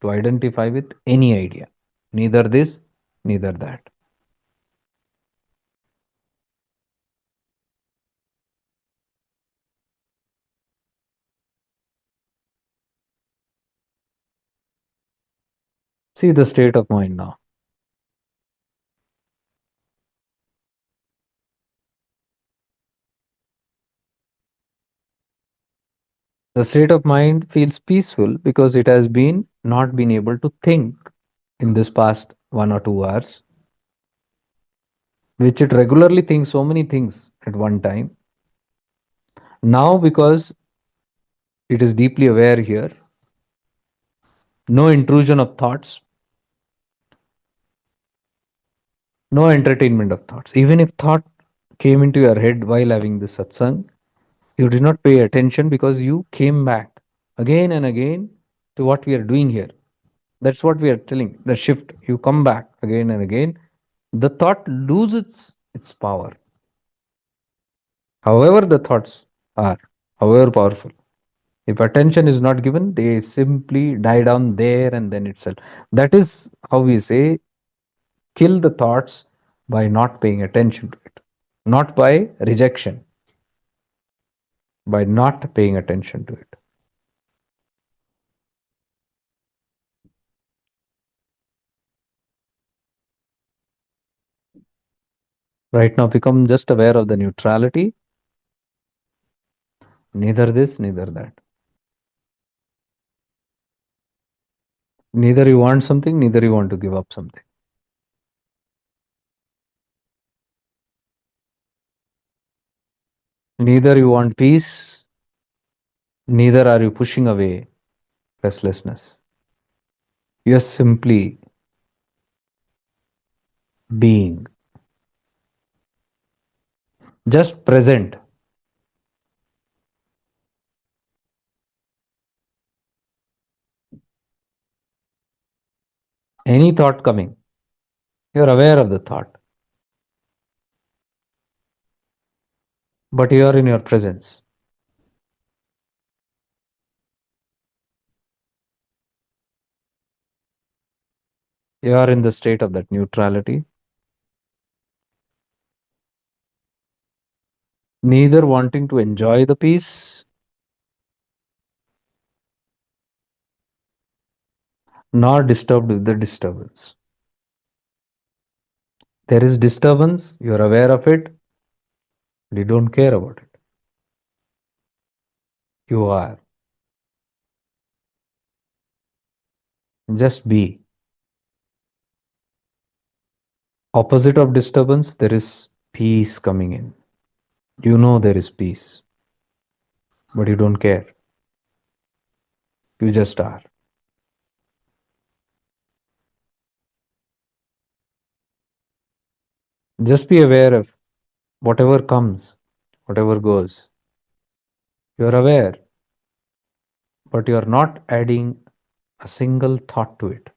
to identify with any idea. Neither this, neither that. See the state of mind now. The state of mind feels peaceful because it has been not been able to think in this past 1 or 2 hours, which it regularly thinks so many things at one time. Now, because it is deeply aware here, no intrusion of thoughts, no entertainment of thoughts. Even if thought came into your head while having the satsang, you did not pay attention because you came back again and again to what we are doing here. That's what we are telling. The shift. You come back again and again. The thought loses its power. However, the thoughts are, however powerful. If attention is not given, they simply die down there and then itself. That is how we say kill the thoughts by not paying attention to it, not by rejection, by not paying attention to it. Right now, become just aware of the neutrality, neither this, neither that. Neither you want something, neither you want to give up something. Neither you want peace, neither are you pushing away restlessness. You are simply being, just present. Any thought coming, you're aware of the thought, but you are in your presence. You are in the state of that neutrality, neither wanting to enjoy the peace nor disturbed with the disturbance. There is disturbance, you are aware of it, but you don't care about it. You are. Just be. Opposite of disturbance, there is peace coming in. You know there is peace, but you don't care. You just are. Just be aware of whatever comes, whatever goes. You are aware, but you are not adding a single thought to it.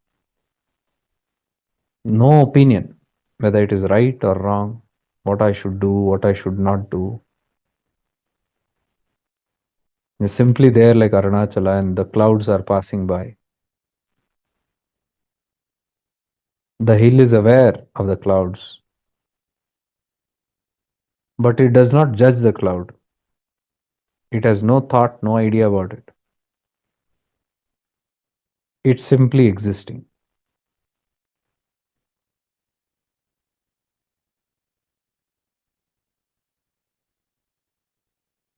No opinion, whether it is right or wrong, what I should do, what I should not do. It's simply there like Arunachala and the clouds are passing by. The hill is aware of the clouds, but it does not judge the cloud. It has no thought, no idea about it. It's simply existing.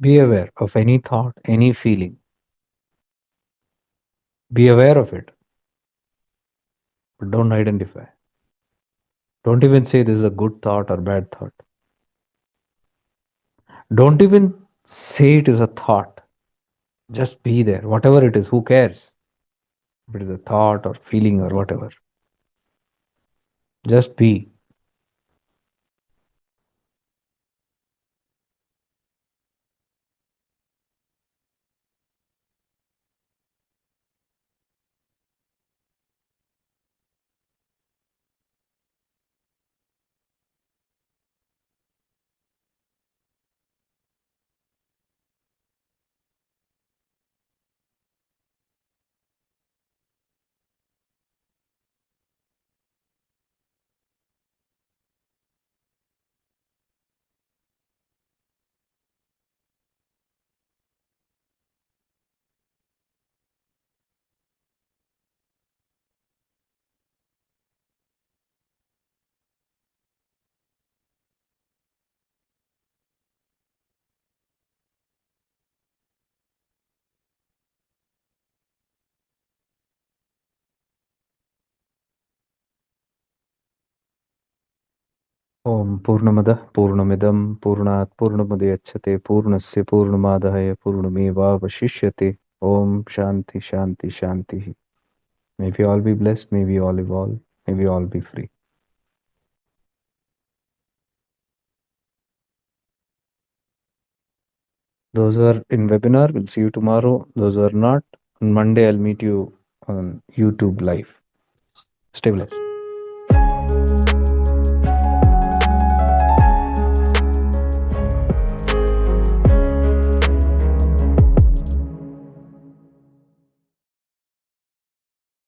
Be aware of any thought, any feeling. Be aware of it, but don't identify. Don't even say this is a good thought or bad thought. Don't even say it is a thought. Just be there. Whatever it is, who cares? If it is a thought or feeling or whatever. Just be. Om Purnamada Purnamidam Purnat Purnamudayachate Purnasya Purnamadaya Purnameva Vashishyate. Om Shanti Shanti Shanti. May we all be blessed, may we all evolve, may we all be free. Those who are in webinar, we'll see you tomorrow. Those who are not, on Monday, I'll meet you on YouTube live. Stay blessed.